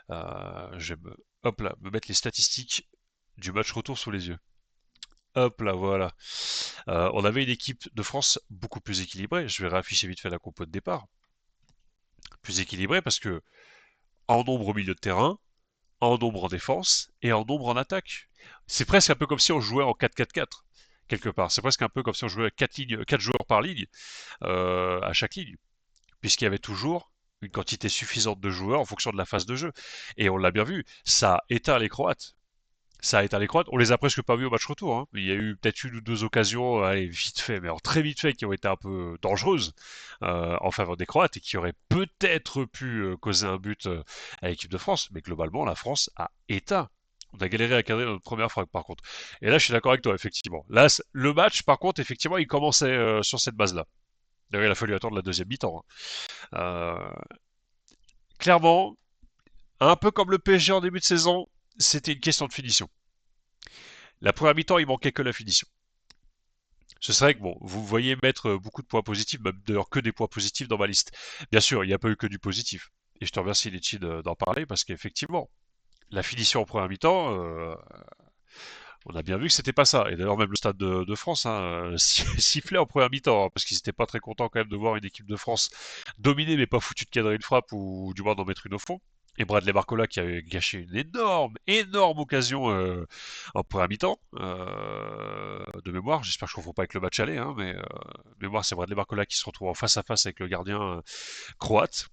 Je vais hop là, me mettre les statistiques du match retour sous les yeux. Hop là, voilà. On avait une équipe de France beaucoup plus équilibrée. Je vais réafficher vite fait la compo de départ. Plus équilibrée parce que en nombre au milieu de terrain, en nombre en défense et en nombre en attaque. C'est presque un peu comme si on jouait en 4-4-4 quelque part. C'est presque un peu comme si on jouait 4 joueurs par ligne à chaque ligne, puisqu'il y avait toujours une quantité suffisante de joueurs en fonction de la phase de jeu. Et on l'a bien vu, ça a éteint les Croates. Ça a éteint les Croates. On les a presque pas vus au match retour, hein. Il y a eu peut-être une ou deux occasions, allez, vite fait, mais alors très vite fait, qui ont été un peu dangereuses en faveur des Croates et qui auraient peut-être pu causer un but à l'équipe de France. Mais globalement, la France a éteint. On a galéré à cadrer notre première frappe, par contre. Et là, je suis d'accord avec toi, effectivement. Là, le match, par contre, effectivement, il commençait sur cette base-là. D'ailleurs, il a fallu attendre la deuxième mi-temps, hein. Clairement, un peu comme le PSG en début de saison, c'était une question de finition. La première mi-temps, il manquait que la finition. Ce serait que, bon, vous voyez mettre beaucoup de points positifs, même d'ailleurs que des points positifs dans ma liste. Bien sûr, il n'y a pas eu que du positif. Et je te remercie, Litchi, d'en parler, parce qu'effectivement, la finition en première mi-temps, on a bien vu que c'était pas ça. Et d'ailleurs, même le Stade de France sifflait en première mi-temps, hein, parce qu'ils n'étaient pas très contents quand même de voir une équipe de France dominée, mais pas foutu de cadrer une frappe, ou du moins d'en mettre une au fond. Et Bradley Barcola qui avait gâché une énorme, énorme occasion en première mi-temps, de mémoire. J'espère que je ne confonds pas avec le match aller, hein, mais mémoire, c'est Bradley Barcola qui se retrouve en face à face avec le gardien croate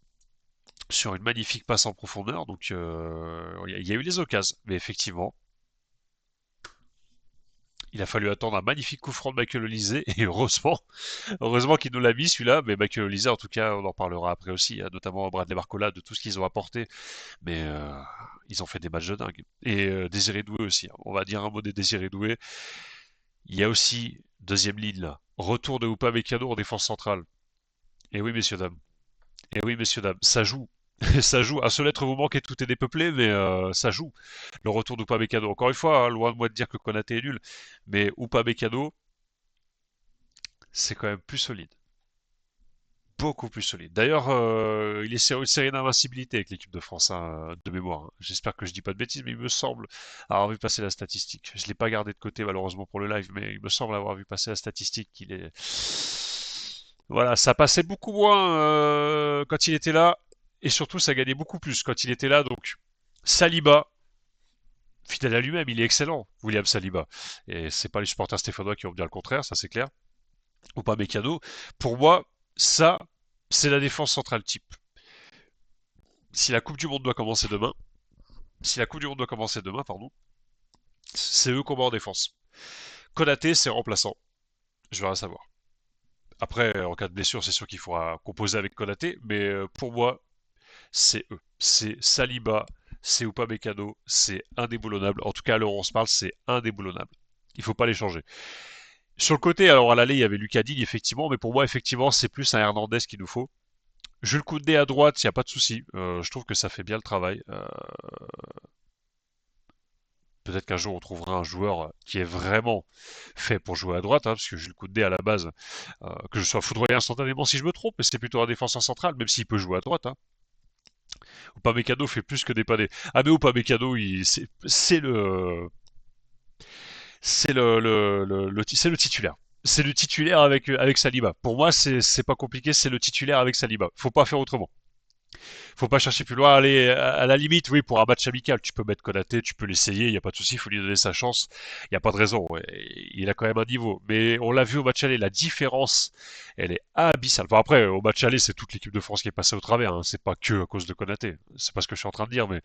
sur une magnifique passe en profondeur. Donc il y a eu des occasions, mais effectivement, il a fallu attendre un magnifique coup franc de Michael Olise et heureusement qu'il nous l'a mis celui-là. Mais Michael Olise, en tout cas, on en parlera après aussi, hein, notamment Bradley Barcola, de tout ce qu'ils ont apporté. Mais ils ont fait des matchs de dingue. Et Désiré Doué aussi, hein. On va dire un mot des Désiré Doué. Il y a aussi, deuxième ligne là, retour de Upamecano en défense centrale. Et oui, messieurs, dames. Et oui, messieurs, dames, ça joue. Ça joue. Un seul être vous manque et tout est dépeuplé, mais ça joue. Le retour d'Upamecano. Encore une fois, hein, loin de moi de dire que Konaté est nul, mais Upamecano, c'est quand même plus solide. Beaucoup plus solide. D'ailleurs, il est sur une série d'invincibilité avec l'équipe de France, hein, de mémoire, hein. J'espère que je dis pas de bêtises, mais il me semble avoir vu passer la statistique. Je l'ai pas gardé de côté malheureusement pour le live, mais il me semble avoir vu passer la statistique qu'il est. Voilà, ça passait beaucoup moins quand il était là, et surtout ça gagnait beaucoup plus quand il était là. Donc Saliba, fidèle à lui-même, il est excellent, William Saliba. Et c'est pas les supporters stéphanois qui vont me dire le contraire, ça c'est clair. Ou pas Mécano. Pour moi, ça, c'est la défense centrale type. Si la Coupe du Monde doit commencer demain, si la Coupe du Monde doit commencer demain, pardon, c'est eux qu'on va en défense. Konaté, c'est remplaçant. Je vais rien savoir. Après, en cas de blessure, c'est sûr qu'il faudra composer avec Konaté, mais pour moi, c'est eux. C'est Saliba, c'est Upamecano, c'est indéboulonnable. En tout cas, à l'heure où on se parle, c'est indéboulonnable. Il faut pas les changer. Sur le côté, alors à l'aller, il y avait Lucas Digne, effectivement, mais pour moi, effectivement, c'est plus un Hernandez qu'il nous faut. Jules Koundé à droite, il n'y a pas de souci. Je trouve que ça fait bien le travail. Peut-être qu'un jour on trouvera un joueur qui est vraiment fait pour jouer à droite, hein, parce que Jules Koundé à la base, que je sois foudroyé instantanément si je me trompe, mais c'est plutôt un défenseur central, même s'il peut jouer à droite. Hein. Upamecano fait plus que dépanner. Ah mais Upamecano, c'est le titulaire. C'est le titulaire avec Saliba. Pour moi, c'est pas compliqué, c'est le titulaire avec Saliba. Faut pas faire autrement. Faut pas chercher plus loin. Aller à la limite, oui, pour un match amical, tu peux mettre Konaté, tu peux l'essayer, il y a pas de souci, il faut lui donner sa chance. Il y a pas de raison. Ouais. Il a quand même un niveau. Mais on l'a vu au match aller, la différence, elle est abyssale. Enfin après, au match aller, c'est toute l'équipe de France qui est passée au travers. Hein. C'est pas que à cause de Konaté. C'est pas ce que je suis en train de dire, mais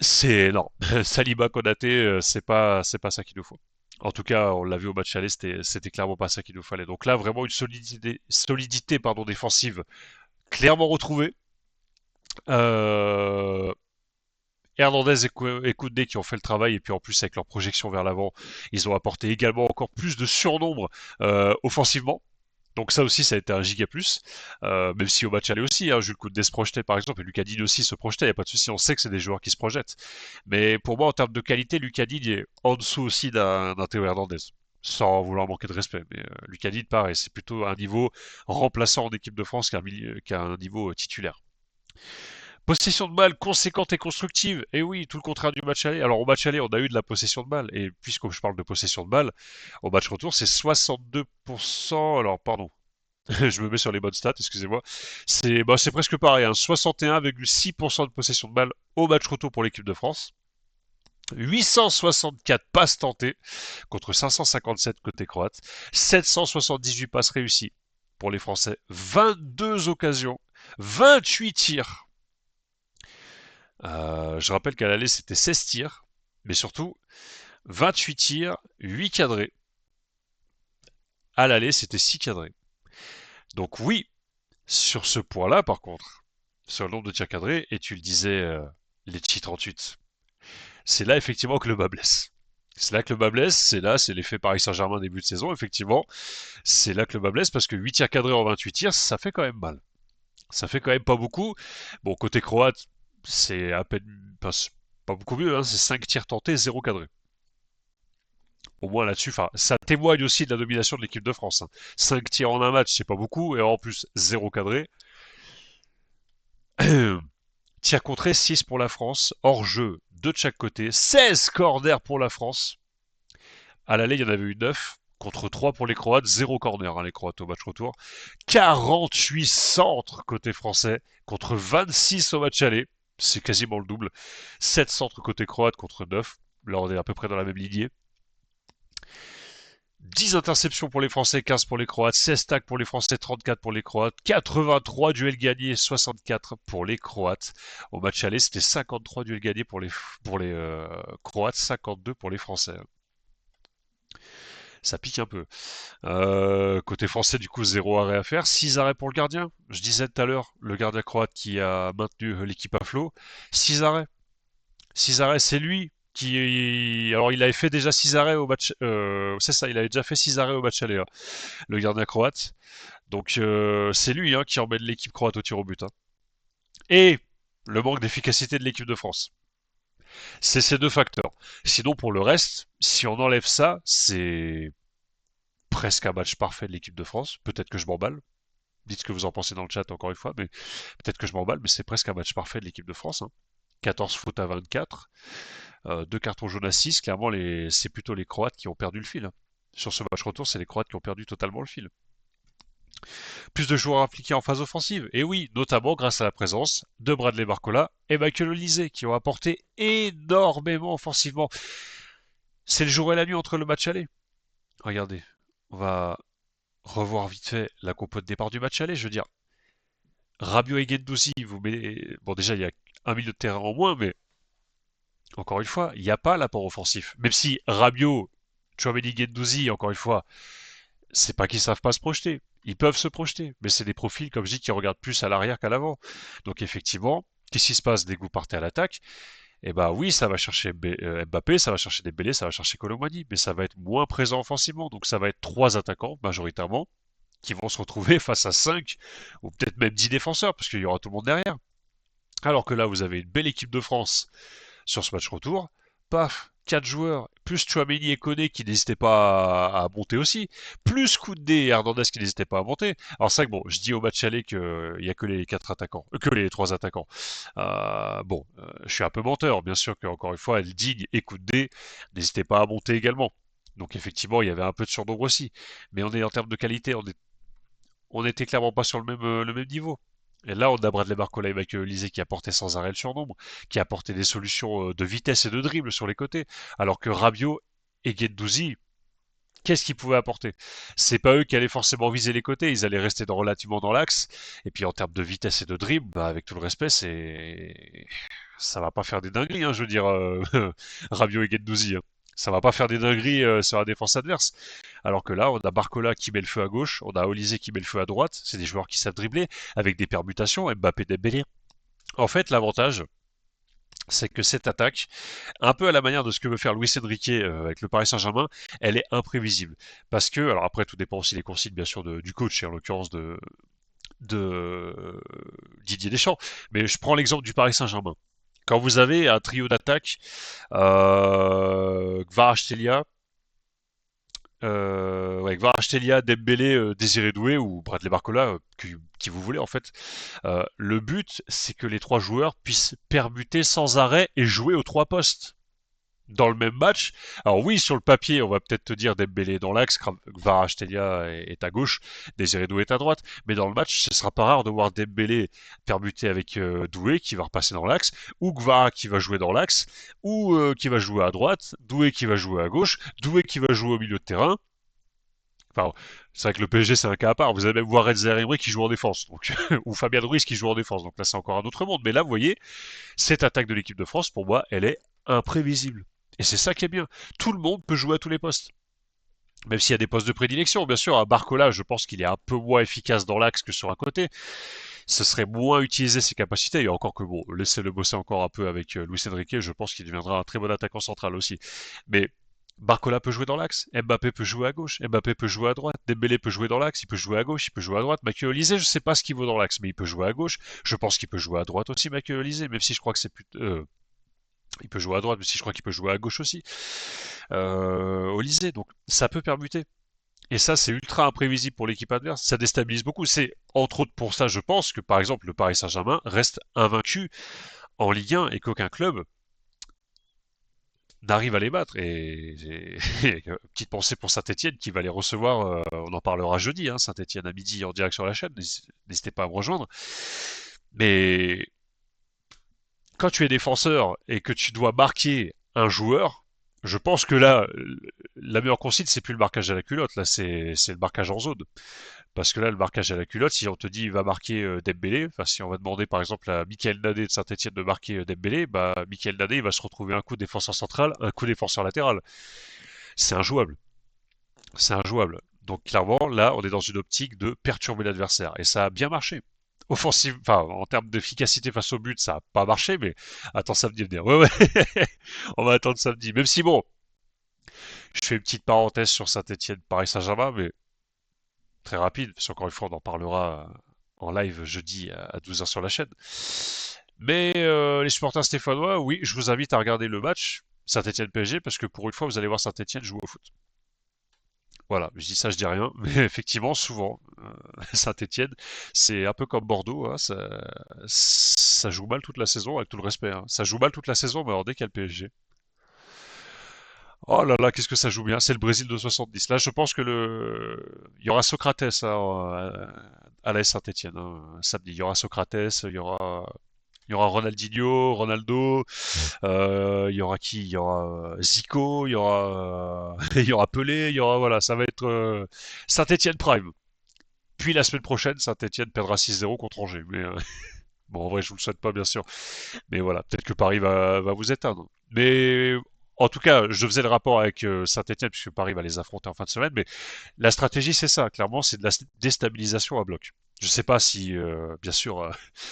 c'est non. Saliba, Konaté, c'est pas ça qu'il nous faut. En tout cas, on l'a vu au match aller, c'était clairement pas ça qu'il nous fallait. Donc là, vraiment une solidité pardon, défensive clairement retrouvée. Euh, Hernandez et Koundé qui ont fait le travail et puis en plus avec leur projection vers l'avant, ils ont apporté également encore plus de surnombre offensivement. Donc ça aussi, ça a été un giga plus. Même si au match aller aussi, hein, Jules Koundé se projetait par exemple et Lucas Digne aussi se projetait. Il n'y a pas de souci, on sait que c'est des joueurs qui se projettent. Mais pour moi, en termes de qualité, Lucas Digne est en dessous aussi d'un Théo Hernandez. Sans vouloir manquer de respect. Mais Lucas Digne, pareil, c'est plutôt un niveau remplaçant en équipe de France qu'un niveau titulaire. Possession de balle conséquente et constructive. Et oui, tout le contraire du match aller. Alors au match aller, on a eu de la possession de balle. Et puisque je parle de possession de balle, au match retour, c'est 62%. Alors pardon, je me mets sur les bonnes stats, excusez-moi. C'est presque pareil, hein, 61,6% de possession de balle au match retour pour l'équipe de France. 864 passes tentées contre 557 côté croate. 778 passes réussies pour les Français. 22 occasions. 28 tirs. Je rappelle qu'à l'aller, c'était 16 tirs, mais surtout 28 tirs, 8 cadrés. À l'aller, c'était 6 cadrés. Donc oui, sur ce point-là, par contre, sur le nombre de tirs cadrés, et tu le disais, les Chi 38, c'est là effectivement que le bas blesse. C'est là que le bas blesse, c'est l'effet Paris Saint-Germain début de saison, effectivement. C'est là que le bas blesse parce que 8 tirs cadrés en 28 tirs, ça fait quand même mal. Ça fait quand même pas beaucoup. Bon, côté croate, c'est à peine, pas beaucoup mieux, hein, c'est 5 tirs tentés, 0 cadré. Au moins là-dessus, enfin, ça témoigne aussi de la domination de l'équipe de France. Hein. 5 tirs en un match, c'est pas beaucoup, et en plus, 0 cadré. Tirs contrés, 6 pour la France. Hors jeu, 2 de chaque côté. 16 corners pour la France. À l'aller, il y en avait eu 9 contre 3 pour les Croates. 0 corner, hein, les Croates au match retour. 48 centres côté français contre 26 au match aller. C'est quasiment le double. 7 centres côté croate contre 9. Là, on est à peu près dans la même lignée. 10 interceptions pour les Français, 15 pour les Croates, 16 tacles pour les Français, 34 pour les Croates, 83 duels gagnés, 64 pour les Croates. Au match aller, c'était 53 duels gagnés pour les Croates, 52 pour les Français. Ça pique un peu. Côté français, du coup, 0 arrêt à faire. 6 arrêts pour le gardien. Je disais tout à l'heure, le gardien croate qui a maintenu l'équipe à flot. 6 arrêts. 6 arrêts, c'est lui qui. Alors, il avait fait déjà 6 arrêts au match. C'est ça, il avait déjà fait 6 arrêts au match aller, hein, le gardien croate. Donc, c'est lui hein, qui emmène l'équipe croate au tir au but. Hein. Et le manque d'efficacité de l'équipe de France. C'est ces deux facteurs. Sinon, pour le reste, si on enlève ça, c'est presque un match parfait de l'équipe de France. Peut-être que je m'emballe. Dites ce que vous en pensez dans le chat encore une fois, mais peut-être que je m'emballe, mais c'est presque un match parfait de l'équipe de France. Hein. 14 fautes à 24, 2 cartons jaunes à 6. Clairement, c'est plutôt les Croates qui ont perdu le fil. Hein. Sur ce match retour, c'est les Croates qui ont perdu totalement le fil. Plus de joueurs impliqués en phase offensive. Et oui, notamment grâce à la présence de Bradley Barcola et Michael Olise, qui ont apporté énormément offensivement. C'est le jour et la nuit entre le match aller. Regardez, on va revoir vite fait la compo de départ du match aller. Je veux dire, Rabiot et Guendouzi, vous mettez... Bon, déjà, il y a un milieu de terrain en moins, mais encore une fois, il n'y a pas l'apport offensif. Même si Rabiot, Tchouaméni, Guendouzi, encore une fois, c'est pas qu'ils savent pas se projeter. Ils peuvent se projeter, mais c'est des profils, comme je dis, qui regardent plus à l'arrière qu'à l'avant. Donc effectivement, qu'est-ce qui se passe dès que vous partez à l'attaque? Eh ben oui, ça va chercher Mbappé, ça va chercher Dembélé, ça va chercher Colomani, mais ça va être moins présent offensivement. Donc ça va être trois attaquants, majoritairement, qui vont se retrouver face à 5 ou peut-être même 10 défenseurs, parce qu'il y aura tout le monde derrière. Alors que là, vous avez une belle équipe de France sur ce match retour. Paf, 4 joueurs, plus Chouameni et Koné qui n'hésitaient pas à monter aussi, plus Koundé et Hernandez qui n'hésitaient pas à monter. Alors c'est vrai que bon, je dis au match aller qu'il n'y a que les quatre attaquants, que les trois attaquants. Je suis un peu menteur, bien sûr qu'encore une fois, Digne et Koundé n'hésitaient pas à monter également. Donc effectivement, il y avait un peu de surnombre aussi. Mais on est en termes de qualité, on était clairement pas sur le même niveau. Et là, on a Bradley Barcola et Michael Olise qui apportaient sans arrêt le surnombre, qui apportaient des solutions de vitesse et de dribble sur les côtés, alors que Rabiot et Guendouzi, qu'est-ce qu'ils pouvaient apporter? C'est pas eux qui allaient forcément viser les côtés, ils allaient rester relativement dans l'axe. Et puis en termes de vitesse et de dribble, bah, avec tout le respect, ça va pas faire des dingueries, hein, je veux dire, Rabiot et Guendouzi, hein. Ça va pas faire des dingueries sur la défense adverse. Alors que là, on a Barcola qui met le feu à gauche, on a Olise qui met le feu à droite. C'est des joueurs qui savent dribbler avec des permutations, Mbappé, Dembélé. En fait, l'avantage, c'est que cette attaque, un peu à la manière de ce que veut faire Luis Enrique avec le Paris Saint-Germain, elle est imprévisible. Parce que, alors après, tout dépend aussi des consignes, bien sûr, du coach, et en l'occurrence de Didier Deschamps. Mais je prends l'exemple du Paris Saint-Germain. Quand vous avez un trio d'attaque, Kvaratskhelia, Kvaratskhelia, Dembélé, Désiré Doué ou Bradley Barcola, qui vous voulez en fait. Le but, c'est que les trois joueurs puissent permuter sans arrêt et jouer aux trois postes dans le même match. Alors oui, sur le papier, on va peut-être te dire Dembélé dans l'axe, Kvaratskhelia est à gauche, Désiré Doué est à droite, mais dans le match, ce sera pas rare de voir Dembélé permuter avec Doué qui va repasser dans l'axe, ou Kvara qui va jouer dans l'axe, ou qui va jouer à droite, Doué qui va jouer à gauche, Doué qui va jouer au milieu de terrain. Enfin, c'est vrai que le PSG c'est un cas à part. Vous allez même voir Zaïre Emery qui joue en défense, donc ou Fabien Ruiz qui joue en défense. Donc là c'est encore un autre monde. Mais là vous voyez, cette attaque de l'équipe de France pour moi, elle est imprévisible. Et c'est ça qui est bien. Tout le monde peut jouer à tous les postes. Même s'il y a des postes de prédilection, bien sûr, à Barcola, je pense qu'il est un peu moins efficace dans l'axe que sur un côté. Ce serait moins utiliser ses capacités. Et encore que bon, laissez-le bosser encore un peu avec Luis Enrique, je pense qu'il deviendra un très bon attaquant central aussi. Mais Barcola peut jouer dans l'axe, Mbappé peut jouer à gauche, Mbappé peut jouer à droite, Dembélé peut jouer dans l'axe, il peut jouer à gauche, il peut jouer à droite. Mathieu Olise, je sais pas ce qu'il vaut dans l'axe, mais il peut jouer à gauche. Je pense qu'il peut jouer à droite aussi, Mathieu Olise, même si je crois que c'est plus, il peut jouer à droite, mais si je crois qu'il peut jouer à gauche aussi. Olise, donc ça peut permuter. Et ça, c'est ultra imprévisible pour l'équipe adverse. Ça déstabilise beaucoup. C'est entre autres pour ça, je pense, que par exemple, le Paris Saint-Germain reste invaincu en Ligue 1 et qu'aucun club n'arrive à les battre. Et petite pensée pour Saint-Etienne qui va les recevoir, on en parlera jeudi, hein, Saint-Etienne à midi en direct sur la chaîne, n'hésitez pas à me rejoindre. Mais quand tu es défenseur et que tu dois marquer un joueur, je pense que là, la meilleure consigne, c'est plus le marquage à la culotte, là c'est le marquage en zone. Parce que là, le marquage à la culotte, si on te dit il va marquer Dembélé, enfin si on va demander par exemple à Michael Nadé de Saint-Etienne de marquer Dembélé, bah Michael Nadé il va se retrouver un coup défenseur central, un coup défenseur latéral. C'est injouable. C'est injouable. Donc clairement, là, on est dans une optique de perturber l'adversaire. Et ça a bien marché. Offensive, enfin, en termes d'efficacité face au but, ça n'a pas marché, mais attends samedi venir. Ouais, ouais. On va attendre samedi. Même si bon, je fais une petite parenthèse sur Saint-Etienne, Paris Saint-Germain, mais très rapide, parce qu'encore une fois, on en parlera en live jeudi à 12h sur la chaîne. Mais les supporters stéphanois, oui, je vous invite à regarder le match Saint-Etienne-PSG, parce que pour une fois, vous allez voir Saint-Etienne jouer au foot. Voilà, je dis ça, je dis rien, mais effectivement, souvent, Saint-Etienne, c'est un peu comme Bordeaux, hein, ça joue mal toute la saison, avec tout le respect, hein. Ça joue mal toute la saison, mais alors dès qu'il y a le PSG. Oh là là, qu'est-ce que ça joue bien. C'est le Brésil de 70. Là, je pense que il y aura Socrates à l'AS Saint-Étienne, hein, samedi. Il y aura Socrates, il y aura Ronaldinho, Ronaldo, il y aura qui? Il y aura Zico, il y aura, il y aura Pelé, il y aura, voilà, ça va être Saint-Étienne Prime. Puis la semaine prochaine, Saint-Étienne perdra 6-0 contre Angers. Mais bon, en vrai, je vous le souhaite pas, bien sûr. Mais voilà, peut-être que Paris va vous éteindre. Mais en tout cas, je faisais le rapport avec Saint-Etienne, puisque Paris va les affronter en fin de semaine. Mais la stratégie, c'est ça, clairement, c'est de la déstabilisation à bloc. Je ne sais pas si, bien sûr,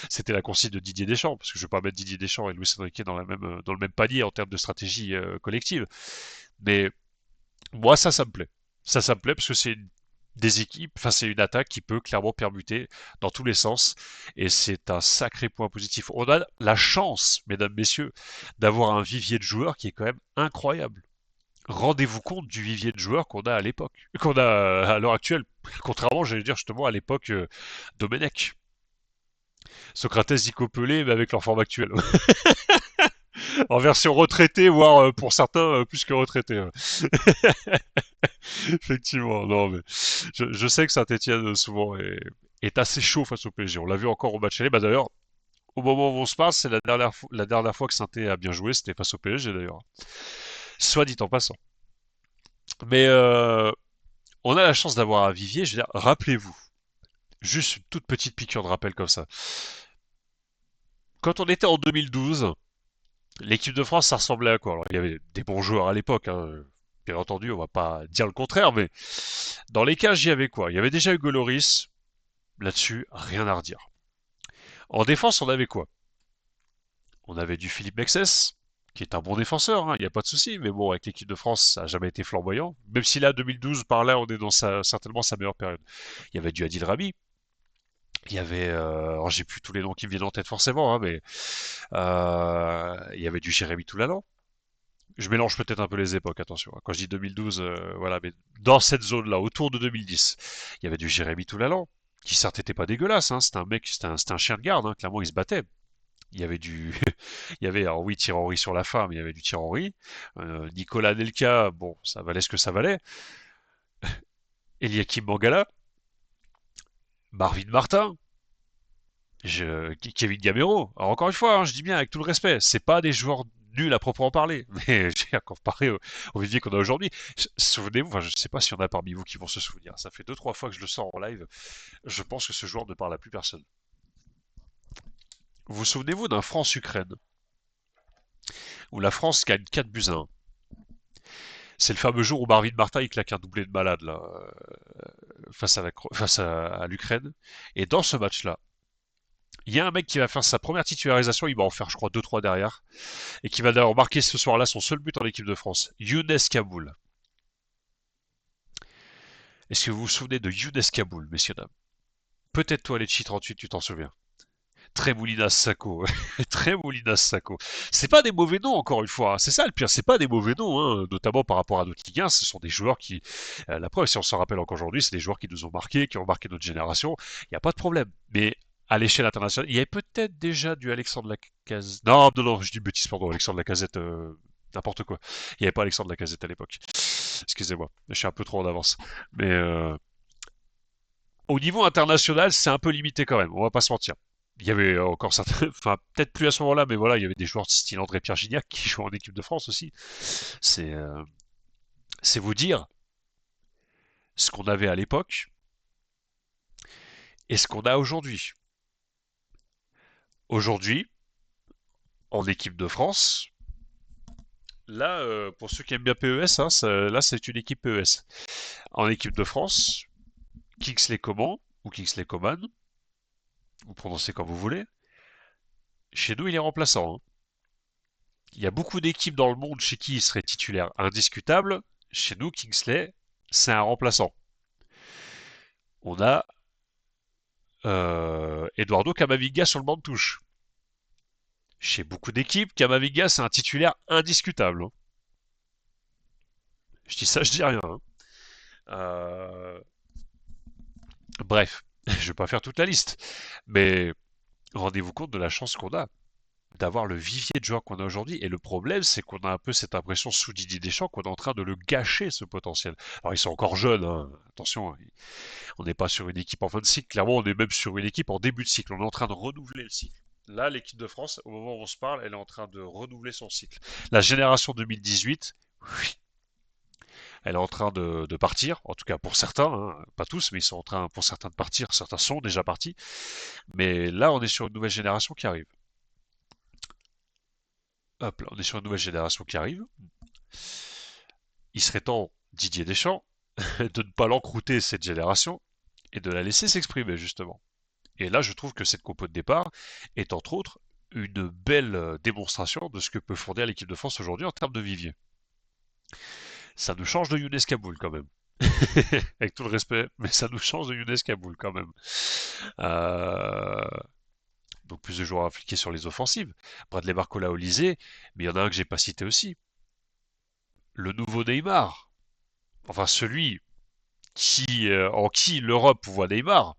c'était la consigne de Didier Deschamps, parce que je ne vais pas mettre Didier Deschamps et Luis Enrique dans le même panier en termes de stratégie collective. Mais moi, ça me plaît. Ça me plaît parce que c'est des équipes, enfin c'est une attaque qui peut clairement permuter dans tous les sens et c'est un sacré point positif. On a la chance, mesdames, messieurs, d'avoir un vivier de joueurs qui est quand même incroyable. Rendez-vous compte du vivier de joueurs qu'on a à l'époque, qu'on a à l'heure actuelle, contrairement, j'allais dire justement à l'époque Domenech, Socrates, Zico, Pelé, mais avec leur forme actuelle, en version retraitée, voire pour certains plus que retraité. Effectivement, non, mais je sais que Saint-Etienne souvent est assez chaud face au PSG. On l'a vu encore au match aller. Bah d'ailleurs, au moment où on se parle, c'est la dernière fois que saint a bien joué, c'était face au PSG d'ailleurs. Soit dit en passant. Mais on a la chance d'avoir un vivier. Je veux dire, rappelez-vous, juste une toute petite piqûre de rappel comme ça. Quand on était en 2012, l'équipe de France, ça ressemblait à quoi? Alors, il y avait des bons joueurs à l'époque, hein. Bien entendu, on va pas dire le contraire, mais dans les cas, j'y avais quoi? Il y avait déjà Hugo Lloris, là-dessus, rien à redire. En défense, on avait quoi? On avait du Philippe Mexès, qui est un bon défenseur, hein, il n'y a pas de souci, mais bon, avec l'équipe de France, ça n'a jamais été flamboyant. Même si là, 2012, par là, on est dans certainement sa meilleure période. Il y avait du Adil Rami, il y avait, alors j'ai plus tous les noms qui me viennent en tête forcément, hein, mais il y avait du Jérémy Toulalan. Je mélange peut-être un peu les époques, attention, hein. Quand je dis 2012, voilà, mais dans cette zone-là, autour de 2010, il y avait du Jérémy Toulalan, qui certes était pas dégueulasse, hein, c'était un mec, c'était un chien de garde, hein, clairement il se battait. Il y avait du, il y avait, alors oui, Thierry Henry sur la fin, mais il y avait du Thierry Henry. Nicolas Nelka, bon, ça valait ce que ça valait. Eliakim Mangala, Marvin Martin, Kevin Gamero. Alors encore une fois, hein, je dis bien avec tout le respect, c'est pas des joueurs nuls à proprement parler, mais j'ai encore comparé au vivier qu'on a aujourd'hui. Souvenez-vous, enfin, je sais pas s'il y en a parmi vous qui vont se souvenir. Ça fait deux trois fois que je le sors en live. Je pense que ce joueur ne parle à plus personne. Vous souvenez-vous d'un France-Ukraine où la France gagne 4 buts à 1. C'est le fameux jour où Marvin Martin il claque un doublé de malade là, face à l'Ukraine. Et dans ce match-là, il y a un mec qui va faire sa première titularisation, il va en faire je crois deux trois derrière, et qui va d'ailleurs marquer ce soir-là son seul but en équipe de France. Younes Kaboul. Est-ce que vous vous souvenez de Younes Kaboul, messieurs dames? Peut-être toi les 38 tu t'en souviens. Tremoulinas Sako. Tremoulinas Sako. C'est pas des mauvais noms, encore une fois, hein. C'est ça le pire, c'est pas des mauvais noms, hein. Notamment par rapport à d'autres Ligue 1. Ce sont des joueurs qui, la preuve, si on s'en rappelle encore aujourd'hui, c'est des joueurs qui nous ont marqués, qui ont marqué notre génération. Il n'y a pas de problème. Mais à l'échelle internationale, il y avait peut-être déjà du Alexandre Lacazette. Non, non, non, je dis une bêtise, pardon, Alexandre Lacazette, n'importe quoi. Il n'y avait pas Alexandre Lacazette à l'époque. Excusez-moi, je suis un peu trop en avance. Mais au niveau international, c'est un peu limité quand même, on va pas se mentir. Il y avait encore certains, enfin peut-être plus à ce moment-là, mais voilà, il y avait des joueurs style André-Pierre Gignac qui jouaient en équipe de France aussi. C'est euh, c'est vous dire ce qu'on avait à l'époque et ce qu'on a aujourd'hui. Aujourd'hui, en équipe de France, là, pour ceux qui aiment bien PES, hein, là c'est une équipe PES. En équipe de France, Kingsley Coman ou Kingsley Coman, vous prononcez comme vous voulez. Chez nous, il est remplaçant, hein. Il y a beaucoup d'équipes dans le monde chez qui il serait titulaire indiscutable. Chez nous, Kingsley, c'est un remplaçant. On a Eduardo Camavinga sur le banc de touche. Chez beaucoup d'équipes, Camavinga, c'est un titulaire indiscutable, hein. Je dis ça, je dis rien, hein. Euh, Bref, je vais pas faire toute la liste. Mais rendez-vous compte de la chance qu'on a. d'avoir le vivier de joueurs qu'on a aujourd'hui. Et le problème, c'est qu'on a un peu cette impression sous Didier Deschamps qu'on est en train de le gâcher, ce potentiel. Alors, ils sont encore jeunes, hein. Attention, hein. On n'est pas sur une équipe en fin de cycle. Clairement, on est même sur une équipe en début de cycle. On est en train de renouveler le cycle. Là, l'équipe de France, au moment où on se parle, elle est en train de renouveler son cycle. La génération 2018, elle est en train de partir, en tout cas pour certains, hein, pas tous, mais ils sont en train pour certains de partir, certains sont déjà partis. Mais là, on est sur une nouvelle génération qui arrive. Hop là, on est sur une nouvelle génération qui arrive. Il serait temps, Didier Deschamps, de ne pas l'encrouter cette génération et de la laisser s'exprimer justement. Et là, je trouve que cette compo de départ est entre autres une belle démonstration de ce que peut fournir l'équipe de France aujourd'hui en termes de vivier. Ça nous change de Younes Kaboul quand même. Avec tout le respect, mais ça nous change de Younes Kaboul quand même. Euh, donc plus de joueurs impliqués sur les offensives. Bradley Barcola au Lysée, mais il y en a un que j'ai pas cité aussi. Le nouveau Neymar. Enfin celui en qui l'Europe voit Neymar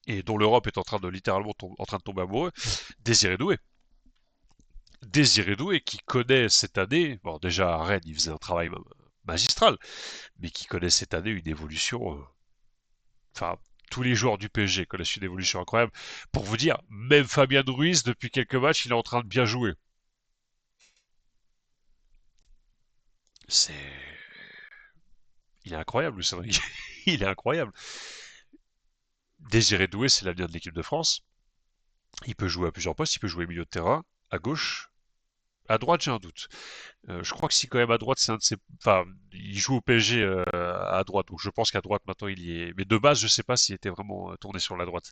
et dont l'Europe est en train de littéralement en train de tomber amoureux, Désiré Doué. Désiré Doué qui connaît cette année, bon déjà à Rennes il faisait un travail magistral, mais qui connaît cette année une évolution, enfin tous les joueurs du PSG connaissent une évolution incroyable. Pour vous dire, même Fabien Ruiz depuis quelques matchs il est en train de bien jouer. C'est, il est incroyable, c'est vrai. Il est incroyable. Désiré Doué, c'est l'avenir de l'équipe de France. Il peut jouer à plusieurs postes, il peut jouer milieu de terrain, à gauche, à droite, j'ai un doute. Je crois que si quand même à droite, c'est un de ses. Enfin, il joue au PSG à droite, donc je pense qu'à droite maintenant il y est. Mais de base, je sais pas s'il était vraiment tourné sur la droite.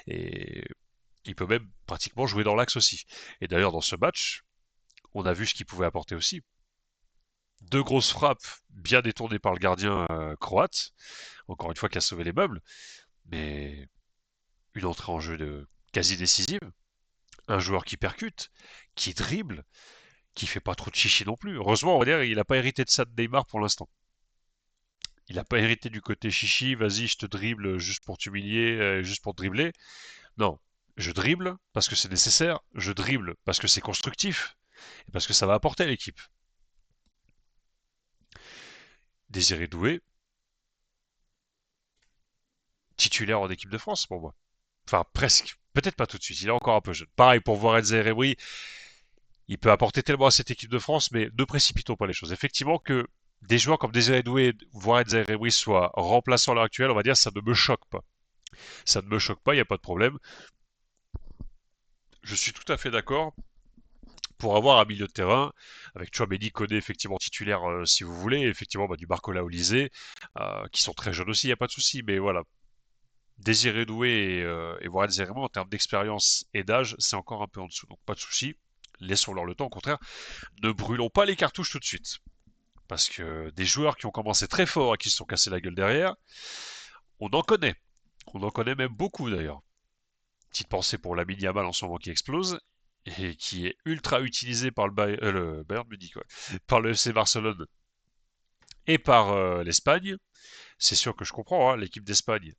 Et il peut même pratiquement jouer dans l'axe aussi. Et d'ailleurs, dans ce match, on a vu ce qu'il pouvait apporter aussi. Deux grosses frappes bien détournées par le gardien croate, encore une fois qui a sauvé les meubles, mais une entrée en jeu quasi décisive. Un joueur qui percute, qui dribble, qui fait pas trop de chichi non plus. Heureusement, on va dire, il n'a pas hérité de ça de Neymar pour l'instant. Il n'a pas hérité du côté chichi, vas-y, je te dribble juste pour t'humilier, juste pour te dribbler. Non, je dribble parce que c'est nécessaire, je dribble parce que c'est constructif, et parce que ça va apporter à l'équipe. Désiré Doué, titulaire en équipe de France pour moi. Enfin, presque. Peut-être pas tout de suite, il est encore un peu jeune. Pareil pour Warren Zaïre-Emery, il peut apporter tellement à cette équipe de France, mais ne précipitons pas les choses. Effectivement que des joueurs comme Désiré Doué, Warren Zaïre-Emery soient remplaçants à l'heure actuelle, on va dire, ça ne me choque pas. Ça ne me choque pas, il n'y a pas de problème. Je suis tout à fait d'accord pour avoir un milieu de terrain avec Chouameni, Koné effectivement titulaire si vous voulez, effectivement du Barcola au Lysée, qui sont très jeunes aussi, il n'y a pas de souci, mais voilà. Désiré Doué et Warren Zaïre en termes d'expérience et d'âge, c'est encore un peu en dessous, donc pas de souci. Laissons-leur le temps, au contraire, ne brûlons pas les cartouches tout de suite. Parce que des joueurs qui ont commencé très fort et qui se sont cassés la gueule derrière, on en connaît. On en connaît même beaucoup d'ailleurs. Petite pensée pour Lamine Yamal en ce moment qui explose et qui est ultra utilisé par le Bayern Munich, ouais, par le FC Barcelone et par l'Espagne. C'est sûr que je comprends, hein, l'équipe d'Espagne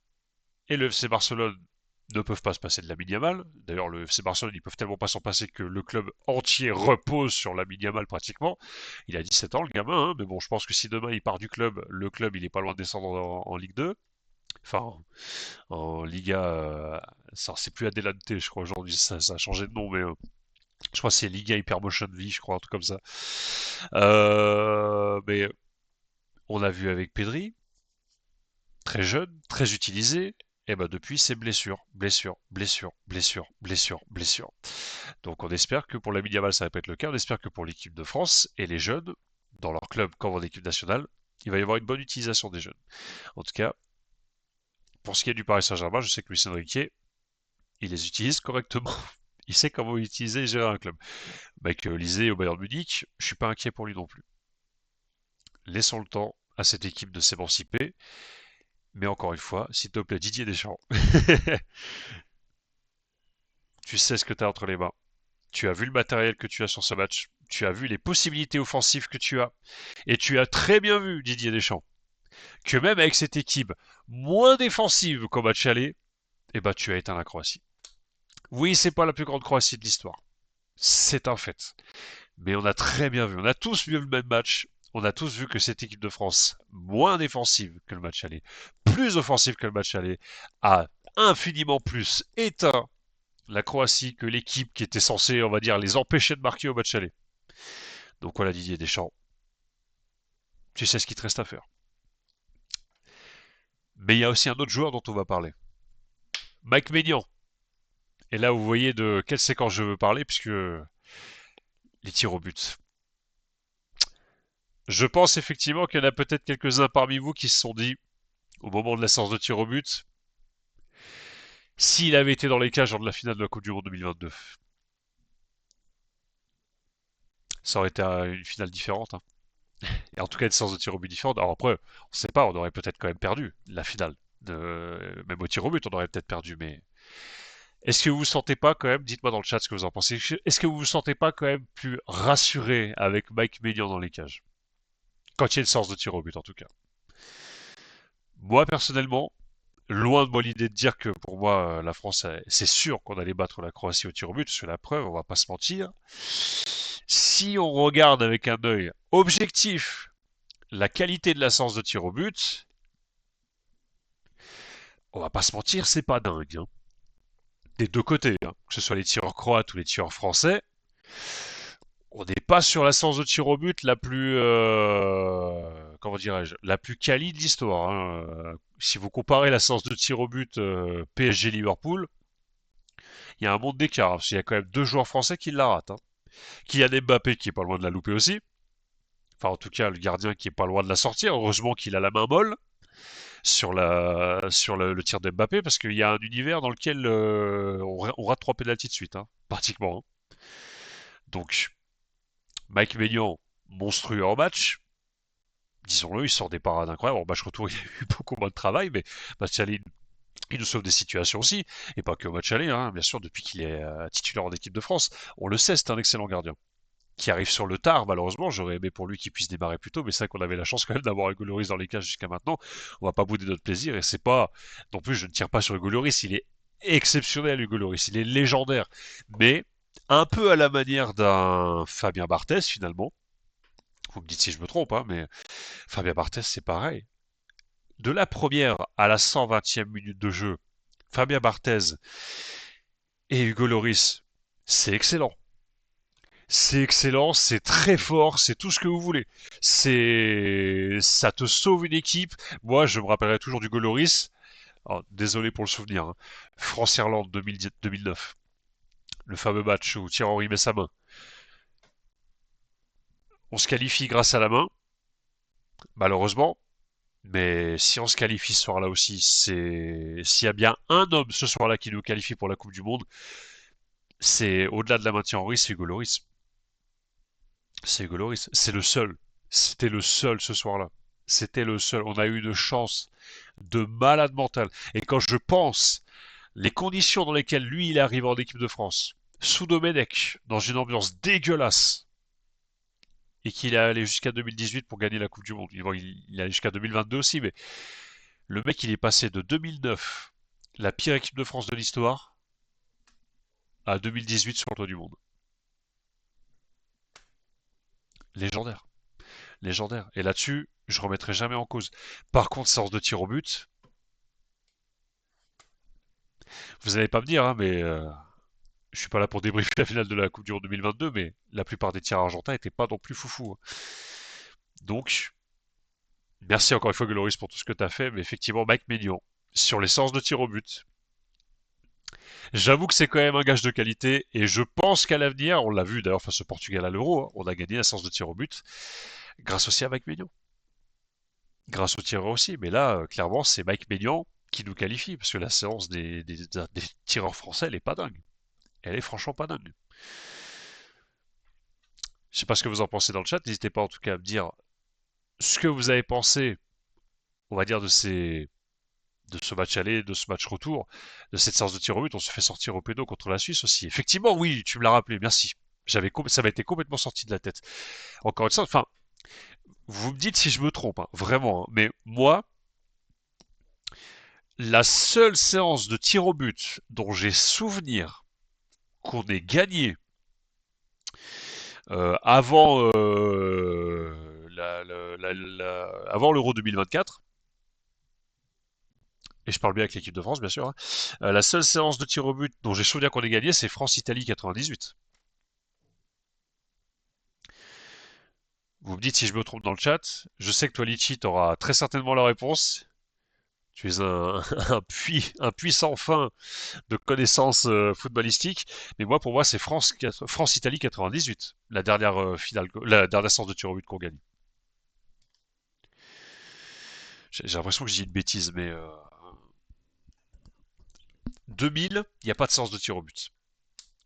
et le FC Barcelone ne peuvent pas se passer de Lamine Yamal. D'ailleurs, le FC Barcelone, ils peuvent tellement pas s'en passer que le club entier repose sur Lamine Yamal pratiquement. Il a 17 ans, le gamin, hein, mais bon, je pense que si demain il part du club, le club, il est pas loin de descendre en Ligue 2. Enfin, en Liga, ça c'est plus Adelante, je crois aujourd'hui, ça a changé de nom, mais je crois que c'est Liga Hypermotion V, je crois, un truc comme ça. Mais on a vu avec Pedri, très jeune, très utilisé, et ben depuis c'est blessure, blessure, blessure, blessure, blessure, blessure. Donc on espère que pour la Yamal ça va pas être le cas, on espère que pour l'équipe de France et les jeunes, dans leur club comme en équipe nationale, il va y avoir une bonne utilisation des jeunes. En tout cas, pour ce qui est du Paris Saint-Germain, je sais que Luis Enrique, il les utilise correctement. Il sait comment utiliser et gérer un club. Avec Lisée au Bayern Munich, je suis pas inquiet pour lui non plus. Laissons le temps à cette équipe de s'émanciper. Mais encore une fois, s'il te plaît, Didier Deschamps, tu sais ce que tu as entre les mains. Tu as vu le matériel que tu as sur ce match. Tu as vu les possibilités offensives que tu as. Et tu as très bien vu, Didier Deschamps, que même avec cette équipe moins défensive qu'au match aller, eh ben tu as éteint la Croatie. Oui, c'est pas la plus grande Croatie de l'histoire. C'est un fait. Mais on a très bien vu, on a tous vu le même match. On a tous vu que cette équipe de France, moins défensive que le match aller, plus offensive que le match aller, a infiniment plus éteint la Croatie que l'équipe qui était censée, on va dire, les empêcher de marquer au match aller. Donc voilà Didier Deschamps, tu sais ce qu'il te reste à faire. Mais il y a aussi un autre joueur dont on va parler. Mike Maignan. Et là, vous voyez de quelle séquence je veux parler, puisque les tirs au but. Je pense effectivement qu'il y en a peut-être quelques-uns parmi vous qui se sont dit, au moment de la séance de tir au but, s'il avait été dans les cages lors de la finale de la Coupe du Monde 2022, ça aurait été une finale différente, hein. Et en tout cas, une séance de tir au but différente. Alors après, on ne sait pas, on aurait peut-être quand même perdu la finale. Même au tir au but, on aurait peut-être perdu, mais est-ce que vous vous sentez pas quand même, dites-moi dans le chat ce que vous en pensez, est-ce que vous vous sentez pas quand même plus rassuré avec Mike Maignan dans les cages? Quand il y a une séance de tir au but en tout cas. Moi personnellement, loin de moi l'idée de dire que pour moi la France, c'est sûr qu'on allait battre la Croatie au tir au but, parce que la preuve, on va pas se mentir. Si on regarde avec un œil objectif la qualité de la séance de tir au but, on va pas se mentir, c'est pas dingue, hein. Des deux côtés, hein. Que ce soit les tireurs croates ou les tireurs français, on n'est pas sur la séance de tir au but la plus, comment dirais-je, la plus quali de l'histoire, hein. Si vous comparez la séance de tir au but PSG Liverpool, il y a un monde d'écart, hein, parce qu'il y a quand même deux joueurs français qui la ratent, hein. Kylian Mbappé qui est pas loin de la louper aussi. Enfin, en tout cas, le gardien qui est pas loin de la sortir. Heureusement qu'il a la main molle sur le tir d'Mbappé, parce qu'il y a un univers dans lequel on rate trois pénaltys de suite, hein, pratiquement, hein. Donc, Mike Maignan, monstrueux en match. Disons-le, il sort des parades incroyables. En match retour, il y a eu beaucoup moins de travail, mais match aller, il nous sauve des situations aussi. Et pas que au match aller, hein, bien sûr, depuis qu'il est titulaire en équipe de France. On le sait, c'est un excellent gardien qui arrive sur le tard, malheureusement. J'aurais aimé pour lui qu'il puisse démarrer plus tôt, mais c'est vrai qu'on avait la chance quand même d'avoir Hugo Lloris dans les cages jusqu'à maintenant. On va pas bouder notre plaisir, et c'est pas, non plus, je ne tire pas sur Hugo Lloris, il est exceptionnel, Hugo Lloris, il est légendaire. Mais, un peu à la manière d'un Fabien Barthez, finalement. Vous me dites si je me trompe, hein, mais Fabien Barthez, c'est pareil. De la première à la 120e minute de jeu, Fabien Barthez et Hugo Lloris, c'est excellent. C'est excellent, c'est très fort, c'est tout ce que vous voulez. Ça te sauve une équipe. Moi, je me rappellerai toujours du Goloris. Alors, désolé pour le souvenir, hein. France-Irlande 2009. Le fameux match où Thierry Henry met sa main. On se qualifie grâce à la main, malheureusement. Mais si on se qualifie ce soir-là aussi, s'il y a bien un homme ce soir-là qui nous qualifie pour la Coupe du Monde, c'est au-delà de la maintien en risque, c'est Hugo Lloris. C'est Hugo Lloris. C'est le seul. C'était le seul ce soir-là. C'était le seul. On a eu une chance de malade mental. Et quand je pense les conditions dans lesquelles lui il est arrivé en équipe de France, sous Domenech, dans une ambiance dégueulasse, et qu'il est allé jusqu'à 2018 pour gagner la Coupe du Monde. Il est allé jusqu'à 2022 aussi, mais le mec il est passé de 2009, la pire équipe de France de l'histoire, à 2018 sur le toit du monde. Légendaire. Légendaire. Et là-dessus, je remettrai jamais en cause. Par contre, séance de tir au but, vous n'allez pas me dire, hein, mais je suis pas là pour débriefer la finale de la Coupe du Monde 2022, mais la plupart des tirs argentins étaient pas non plus foufou, hein. Donc, merci encore une fois, Gloris, pour tout ce que tu as fait, mais effectivement, Mike Maignan, sur les séances de tir au but, j'avoue que c'est quand même un gage de qualité, et je pense qu'à l'avenir, on l'a vu d'ailleurs face au Portugal à l'Euro, hein, on a gagné la séance de tir au but, grâce aussi à Mike Maignan. Grâce au tireur aussi, mais là, clairement, c'est Mike Maignan qui nous qualifie, parce que la séance des tireurs français, elle est pas dingue. Elle est franchement pas dingue. Je sais pas ce que vous en pensez dans le chat, n'hésitez pas en tout cas à me dire ce que vous avez pensé, on va dire, de ce match aller, de ce match retour, de cette séance de tir au but. On se fait sortir au péno contre la Suisse aussi. Effectivement, oui, tu me l'as rappelé, merci. Ça m'a été complètement sorti de la tête. Encore une fois, enfin, vous me dites si je me trompe, hein, vraiment, hein, mais moi, La seule séance de tir au but dont j'ai souvenir qu'on ait gagné avant avant l'Euro 2024, et je parle bien avec l'équipe de France bien sûr, hein, la seule séance de tir au but dont j'ai souvenir qu'on ait gagné, c'est France-Italie 98. Vous me dites si je me trompe dans le chat. Je sais que toi, Litchi, t'auras très certainement la réponse. Tu es un puits sans fin de connaissances footballistiques. Mais moi, pour moi, c'est France-Italie 98, la dernière finale, la dernière séance de tir au but qu'on gagne. J'ai l'impression que je dis une bêtise, mais 2000, il n'y a pas de séance de tir au but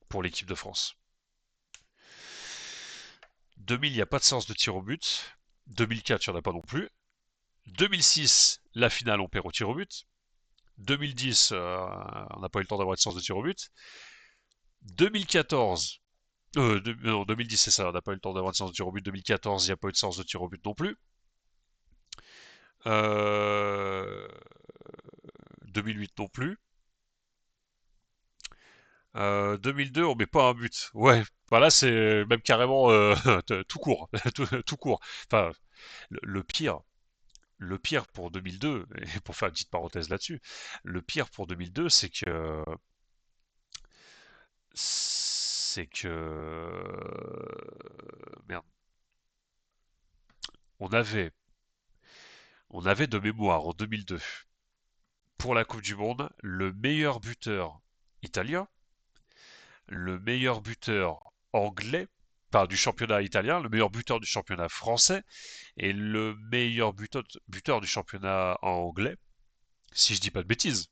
pour l'équipe de France. 2000, il n'y a pas de séance de tir au but. 2004, il n'y en a pas non plus. 2006, la finale, on perd au tir au but. 2010, on n'a pas eu le temps d'avoir de séance de tir au but. 2014, non, 2010 c'est ça, on n'a pas eu le temps d'avoir de séance de tir au but. 2014, il n'y a pas eu de séance de tir au but non plus. 2008 non plus. 2002, on met pas un but. Ouais, voilà, c'est même carrément tout court, tout court. Enfin, le pire, le pire pour 2002, et pour faire une petite parenthèse là-dessus, le pire pour 2002, merde, on avait, on avait de mémoire en 2002 pour la Coupe du Monde le meilleur buteur italien, le meilleur buteur anglais, enfin du championnat italien, le meilleur buteur du championnat français et le meilleur buteur du championnat anglais, si je dis pas de bêtises.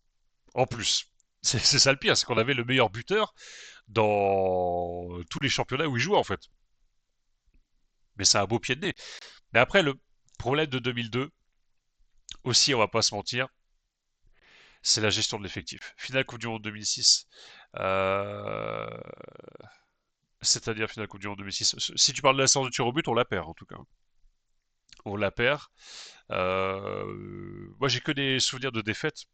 En plus, c'est ça le pire, c'est qu'on avait le meilleur buteur dans tous les championnats où il jouait en fait. Mais c'est un beau pied de nez. Mais après, le problème de 2002, aussi, on va pas se mentir, c'est la gestion de l'effectif. Finale Coupe du Monde 2006, euh, c'est-à-dire finale Coupe du Monde 2006. Si tu parles de la séance de tir au but, on la perd en tout cas. On la perd. Moi, j'ai que des souvenirs de défaites.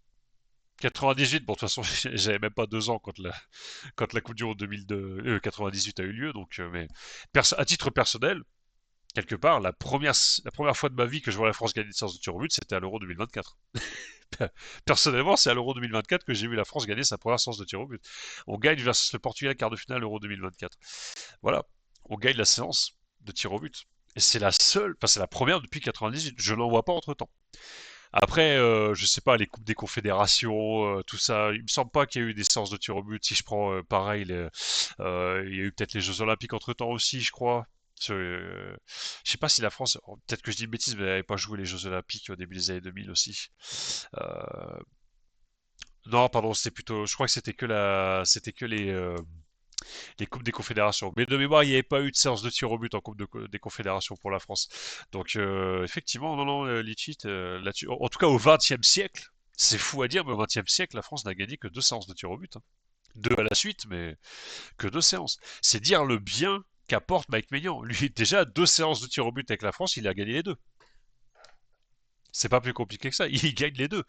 98, bon, de toute façon, j'avais même pas 2 ans quand la Coupe du Monde 2002, 98 a eu lieu. Donc, mais à titre personnel, quelque part, la première fois de ma vie que je vois la France gagner une séance de tir au but, c'était à l'Euro 2024. Personnellement, c'est à l'Euro 2024 que j'ai vu la France gagner sa première séance de tir au but. On gagne versus le Portugal quart de finale Euro 2024. Voilà, on gagne la séance de tir au but. Et c'est la seule, enfin c'est la première depuis 98. Je n'en vois pas entre temps. Après, je sais pas, les coupes des confédérations, tout ça, il me semble pas qu'il y ait eu des séances de tir au but. Si je prends pareil, il y a eu peut-être les Jeux Olympiques entre temps aussi, je crois. Je sais pas si la France, peut-être que je dis une bêtise, mais elle n'avait pas joué les Jeux Olympiques au début des années 2000 aussi. Euh, non, pardon, c'était plutôt, je crois que c'était que les coupes des confédérations. Mais de mémoire, il n'y avait pas eu de séance de tir au but en des confédérations pour la France. Donc effectivement, non, non, Litchi, là-dessus, en tout cas au XXe siècle, c'est fou à dire, mais au XXe siècle, la France n'a gagné que 2 séances de tir au but, hein. Deux à la suite, mais que 2 séances. C'est dire le bien qu'apporte Mike Maignan. Lui, déjà 2 séances de tir au but avec la France, il a gagné les deux. C'est pas plus compliqué que ça. Il gagne les deux.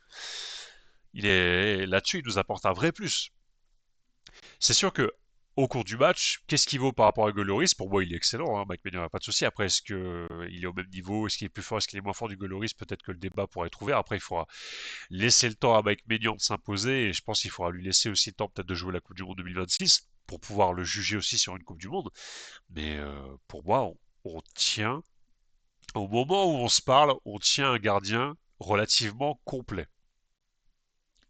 Il est là-dessus, il nous apporte un vrai plus. C'est sûr que au cours du match, qu'est-ce qu'il vaut par rapport à Hugo Lloris? Pour moi, il est excellent, hein. Mike Maignan n'a pas de souci. Après, est-ce que il est au même niveau? Est-ce qu'il est plus fort? Est-ce qu'il est moins fort du Lloris? Peut-être que le débat pourrait être ouvert. Après, il faudra laisser le temps à Mike Maignan de s'imposer et je pense qu'il faudra lui laisser aussi le temps peut-être de jouer la Coupe du Monde 2026 pour pouvoir le juger aussi sur une Coupe du Monde. Mais pour moi, on tient, au moment où on se parle, on tient un gardien relativement complet.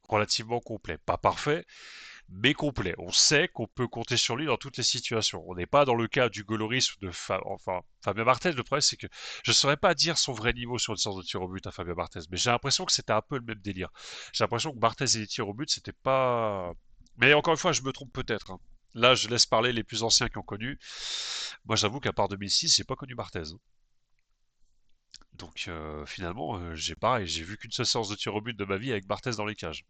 Relativement complet. Pas parfait, mais complet. On sait qu'on peut compter sur lui dans toutes les situations. On n'est pas dans le cas du Goloris ou enfin, Fabien Barthez. Le problème, c'est que je ne saurais pas dire son vrai niveau sur une séance de tir au but à Fabien Barthez, mais j'ai l'impression que c'était un peu le même délire. J'ai l'impression que Barthez et les tirs au but, c'était pas. Mais encore une fois, je me trompe peut-être, hein. Là, je laisse parler les plus anciens qui ont connu. Moi, j'avoue qu'à part 2006, j'ai pas connu Barthez, hein. Donc, finalement, j'ai pareil, j'ai vu qu'une seule séance de tir au but de ma vie avec Barthez dans les cages.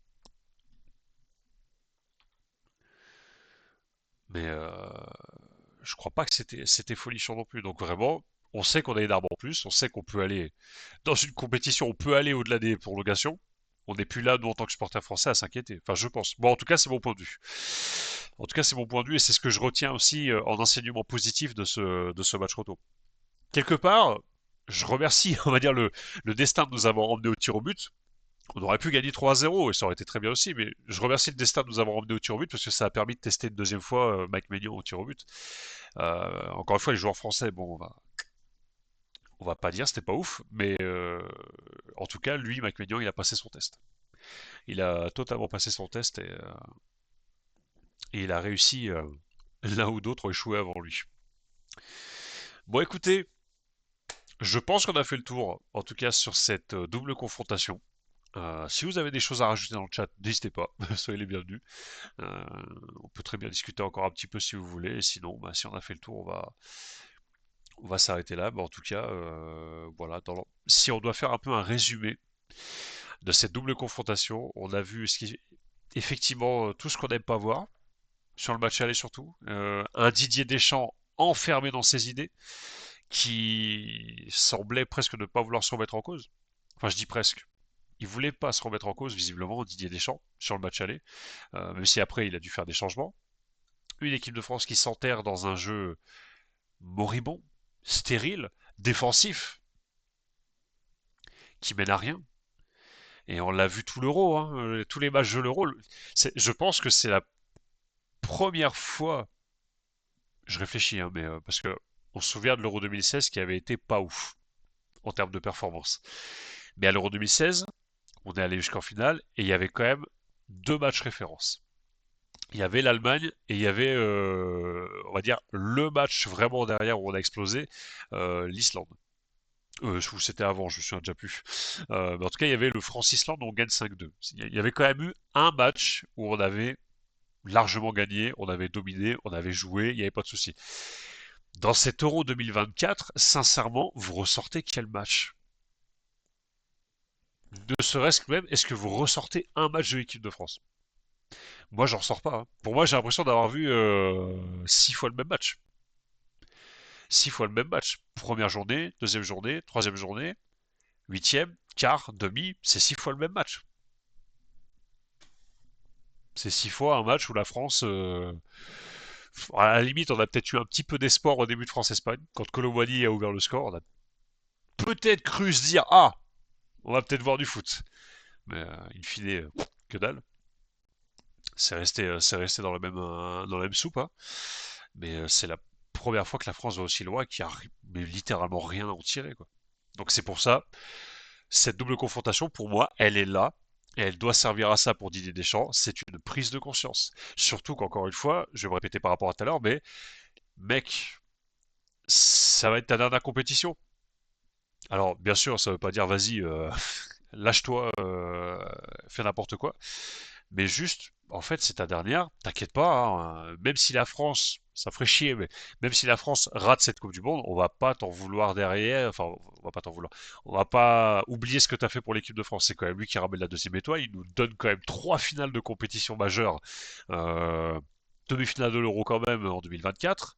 Mais je crois pas que c'était folichon non plus. Donc vraiment, on sait qu'on a une arme en plus, on sait qu'on peut aller dans une compétition, on peut aller au-delà des prolongations. On n'est plus là, nous, en tant que supporters français, à s'inquiéter. Enfin, je pense. Bon, en tout cas, c'est mon point de vue. En tout cas, c'est mon point de vue et c'est ce que je retiens aussi en enseignement positif de ce match retour. Quelque part, je remercie, on va dire, le destin de nous avoir emmenés au tir au but. On aurait pu gagner 3-0 et ça aurait été très bien aussi, mais je remercie le destin de nous avoir emmenés au tir au but parce que ça a permis de tester une deuxième fois Mike Maignan au tir au but. Encore une fois, les joueurs français, bon, on va pas dire c'était pas ouf, mais en tout cas, lui, Mike Maignan, il a passé son test. Il a totalement passé son test et il a réussi là où d'autres ont échoué avant lui. Bon, écoutez, je pense qu'on a fait le tour, en tout cas sur cette double confrontation. Si vous avez des choses à rajouter dans le chat, n'hésitez pas, soyez les bienvenus. Euh, on peut très bien discuter encore un petit peu si vous voulez, et sinon, bah, si on a fait le tour, on va s'arrêter là. Mais en tout cas, voilà, si on doit faire un peu un résumé de cette double confrontation, on a vu effectivement tout ce qu'on n'aime pas voir, sur le match aller surtout. Un Didier Deschamps enfermé dans ses idées, qui semblait presque ne pas vouloir se remettre en cause. Enfin, je dis presque. Il voulait pas se remettre en cause, visiblement, Didier Deschamps, sur le match aller, même si après il a dû faire des changements. Une équipe de France qui s'enterre dans un jeu moribond, stérile, défensif, qui mène à rien. Et on l'a vu tout l'Euro, hein, tous les matchs de l'Euro. Je pense que c'est la première fois, je réfléchis, hein, mais parce que on se souvient de l'Euro 2016 qui avait été pas ouf en termes de performance. Mais à l'Euro 2016, on est allé jusqu'en finale et il y avait quand même deux matchs références. Il y avait l'Allemagne et il y avait, on va dire, le match vraiment derrière où on a explosé, l'Islande. Ou c'était avant, je me souviens déjà plus. Mais en tout cas, il y avait le France-Islande où on gagne 5-2. Il y avait quand même eu un match où on avait largement gagné, on avait dominé, on avait joué, il n'y avait pas de souci. Dans cet Euro 2024, sincèrement, vous ressortez quel match? Ne serait-ce que même, est-ce que vous ressortez un match de l'équipe de France? Moi, j'en ressors pas, hein. Pour moi, j'ai l'impression d'avoir vu 6 fois le même match. 6 fois le même match. Première journée, deuxième journée, troisième journée, huitième, quart, demi, c'est 6 fois le même match. C'est 6 fois un match où la France, à la limite, on a peut-être eu un petit peu d'espoir au début de France-Espagne. Quand Colomboigny a ouvert le score, on a peut-être cru se dire, ah, on va peut-être voir du foot. Mais in fine, que dalle. C'est resté dans la même soupe, hein. Mais c'est la première fois que la France va aussi loin et qu'il n'y a mais littéralement rien à en tirer, quoi. Donc c'est pour ça, cette double confrontation, pour moi, elle est là. Et elle doit servir à ça pour Didier Deschamps. C'est une prise de conscience. Surtout qu'encore une fois, je vais me répéter par rapport à tout à l'heure, mais mec, ça va être ta dernière compétition. Alors, bien sûr, ça veut pas dire vas-y, lâche-toi, fais n'importe quoi. Mais juste, en fait, c'est ta dernière, t'inquiète pas, hein, même si la France, ça ferait chier, mais même si la France rate cette Coupe du Monde, on va pas t'en vouloir derrière, enfin, on va pas t'en vouloir. On va pas oublier ce que t'as fait pour l'équipe de France. C'est quand même lui qui ramène la deuxième étoile, il nous donne quand même 3 finales de compétition majeure, euh, demi-finale de l'Euro quand même en 2024.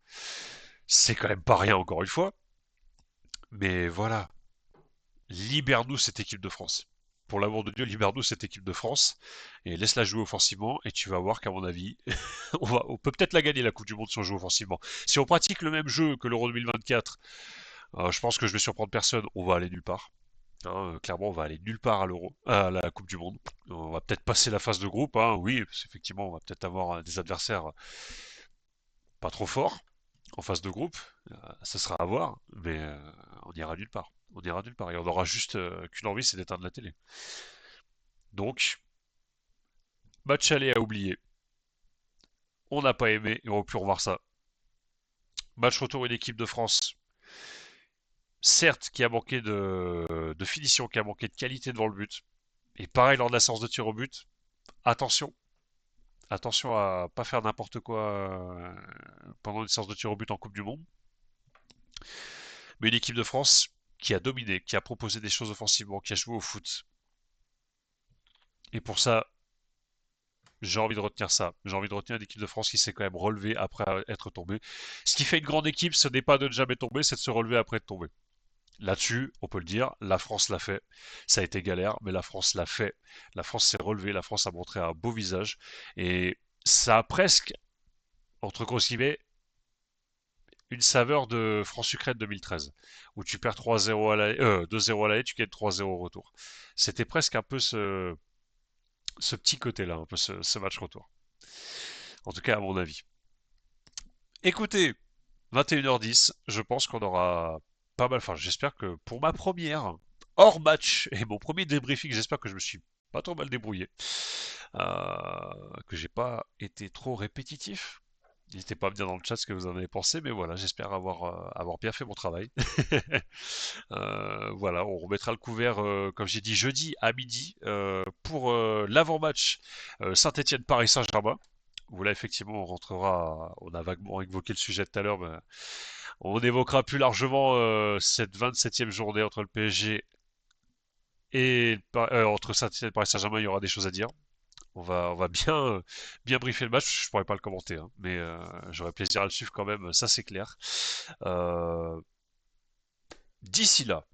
C'est quand même pas rien encore une fois. Mais voilà, libère-nous cette équipe de France. Pour l'amour de Dieu, libère-nous cette équipe de France et laisse-la jouer offensivement et tu vas voir qu'à mon avis, on peut peut-être la gagner la Coupe du Monde si on joue offensivement. Si on pratique le même jeu que l'Euro 2024, je pense que je vais surprendre personne, on va aller nulle part. Hein, clairement, on va aller nulle part à la Coupe du Monde. On va peut-être passer la phase de groupe, hein, oui, parce qu'effectivement, on va peut-être avoir des adversaires pas trop forts en phase de groupe. Ça sera à voir, mais on ira nulle part. On ira nulle part et on aura juste qu'une envie, c'est d'éteindre la télé. Donc, match aller à oublier. On n'a pas aimé et on va plus revoir ça. Match retour une équipe de France, certes, qui a manqué de finition, qui a manqué de qualité devant le but. Et pareil lors de la séance de tir au but. Attention, attention à pas faire n'importe quoi pendant une séance de tir au but en Coupe du Monde. Mais une équipe de France qui a dominé, qui a proposé des choses offensivement, qui a joué au foot. Et pour ça, j'ai envie de retenir ça. J'ai envie de retenir l'équipe de France qui s'est quand même relevée après être tombée. Ce qui fait une grande équipe, ce n'est pas de ne jamais tomber, c'est de se relever après de tomber. Là-dessus, on peut le dire, la France l'a fait. Ça a été galère, mais la France l'a fait. La France s'est relevée, la France a montré un beau visage. Et ça a presque, entre grosses guillemets, une saveur de France-Ukraine 2013, où tu perds 3-0 à l'aller, 2-0 à l'aller, tu gagnes 3-0 au retour. C'était presque un peu ce petit côté-là, un peu ce match retour. En tout cas, à mon avis. Écoutez, 21h10, je pense qu'on aura pas mal. Enfin, j'espère que pour ma première hors match et mon premier débriefing, j'espère que je me suis pas trop mal débrouillé, que j'ai pas été trop répétitif. N'hésitez pas à me dire dans le chat ce que vous en avez pensé, mais voilà, j'espère avoir bien fait mon travail. Voilà, on remettra le couvert, comme j'ai dit, jeudi à midi pour l'avant-match Saint-Étienne-Paris Saint-Germain. Où là, effectivement, on rentrera. On a vaguement évoqué le sujet tout à l'heure, mais on évoquera plus largement cette 27e journée entre le PSG et entre Saint-Étienne et Paris Saint-Germain. Il y aura des choses à dire. On va bien briefer le match. Je pourrais pas le commenter, hein, mais j'aurai plaisir à le suivre quand même. Ça, c'est clair. Euh, D'ici là,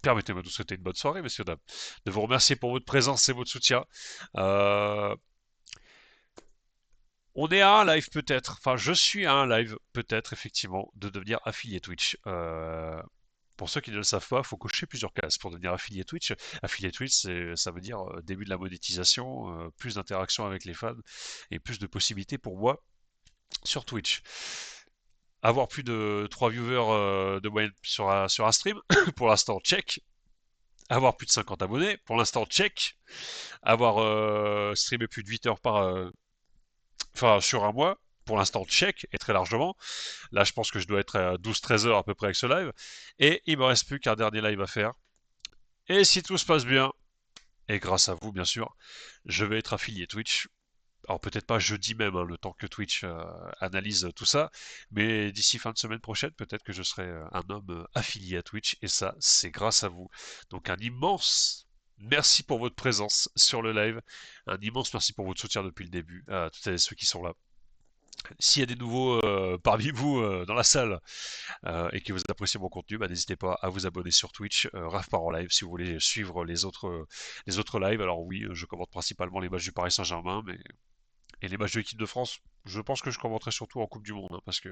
permettez-moi de vous souhaiter une bonne soirée, messieurs, dames. De vous remercier pour votre présence et votre soutien. Euh, On est à un live peut-être, enfin je suis à un live peut-être effectivement de devenir affilié Twitch. Pour ceux qui ne le savent pas, il faut cocher plusieurs cases pour devenir affilié Twitch. Affilié Twitch, ça veut dire début de la monétisation, plus d'interaction avec les fans et plus de possibilités pour moi sur Twitch. Avoir plus de 3 viewers de moyenne sur un stream, pour l'instant check. Avoir plus de 50 abonnés, pour l'instant check. Avoir streamé plus de 8 heures enfin sur un mois, pour l'instant check et très largement. Là, je pense que je dois être à 12-13 heures à peu près avec ce live. Et il me reste plus qu'un dernier live à faire. Et si tout se passe bien, et grâce à vous bien sûr, je vais être affilié Twitch. Alors peut-être pas jeudi même, hein, le temps que Twitch analyse tout ça, mais d'ici fin de semaine prochaine, peut-être que je serai un homme affilié à Twitch, et ça, c'est grâce à vous. Donc un immense merci pour votre présence sur le live, un immense merci pour votre soutien depuis le début, à tous ceux qui sont là. S'il y a des nouveaux parmi vous dans la salle et que vous appréciez mon contenu, bah, n'hésitez pas à vous abonner sur Twitch, Raf Par en live, si vous voulez suivre les autres lives. Alors oui, je commente principalement les matchs du Paris Saint-Germain, mais et les matchs de l'équipe de France, je pense que je commenterai surtout en Coupe du Monde, hein, parce que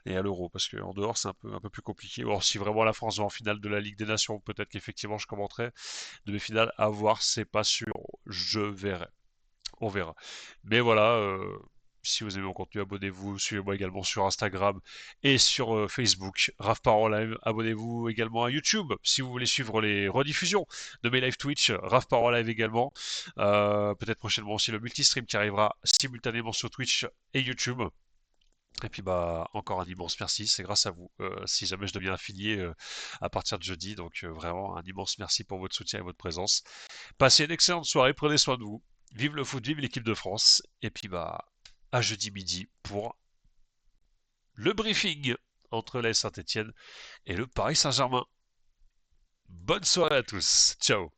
et à l'Euro, parce qu'en dehors c'est un peu plus compliqué. Or si vraiment la France va en finale de la Ligue des Nations, peut-être qu'effectivement je commenterai de mes finales. À voir, c'est pas sûr, je verrai. On verra. Mais voilà, si vous aimez mon contenu, abonnez-vous. Suivez-moi également sur Instagram et sur Facebook. Raf Parole Live. Abonnez-vous également à YouTube si vous voulez suivre les rediffusions de mes live Twitch. Raf Parole Live également. Peut-être prochainement aussi le multistream qui arrivera simultanément sur Twitch et YouTube. Et puis bah encore un immense merci, c'est grâce à vous. Si jamais je deviens affilié à partir de jeudi, donc vraiment un immense merci pour votre soutien et votre présence. Passez une excellente soirée, prenez soin de vous. Vive le foot, vive l'équipe de France. Et puis bah à jeudi midi pour le briefing entre la Saint-Etienne et le Paris Saint-Germain. Bonne soirée à tous. Ciao.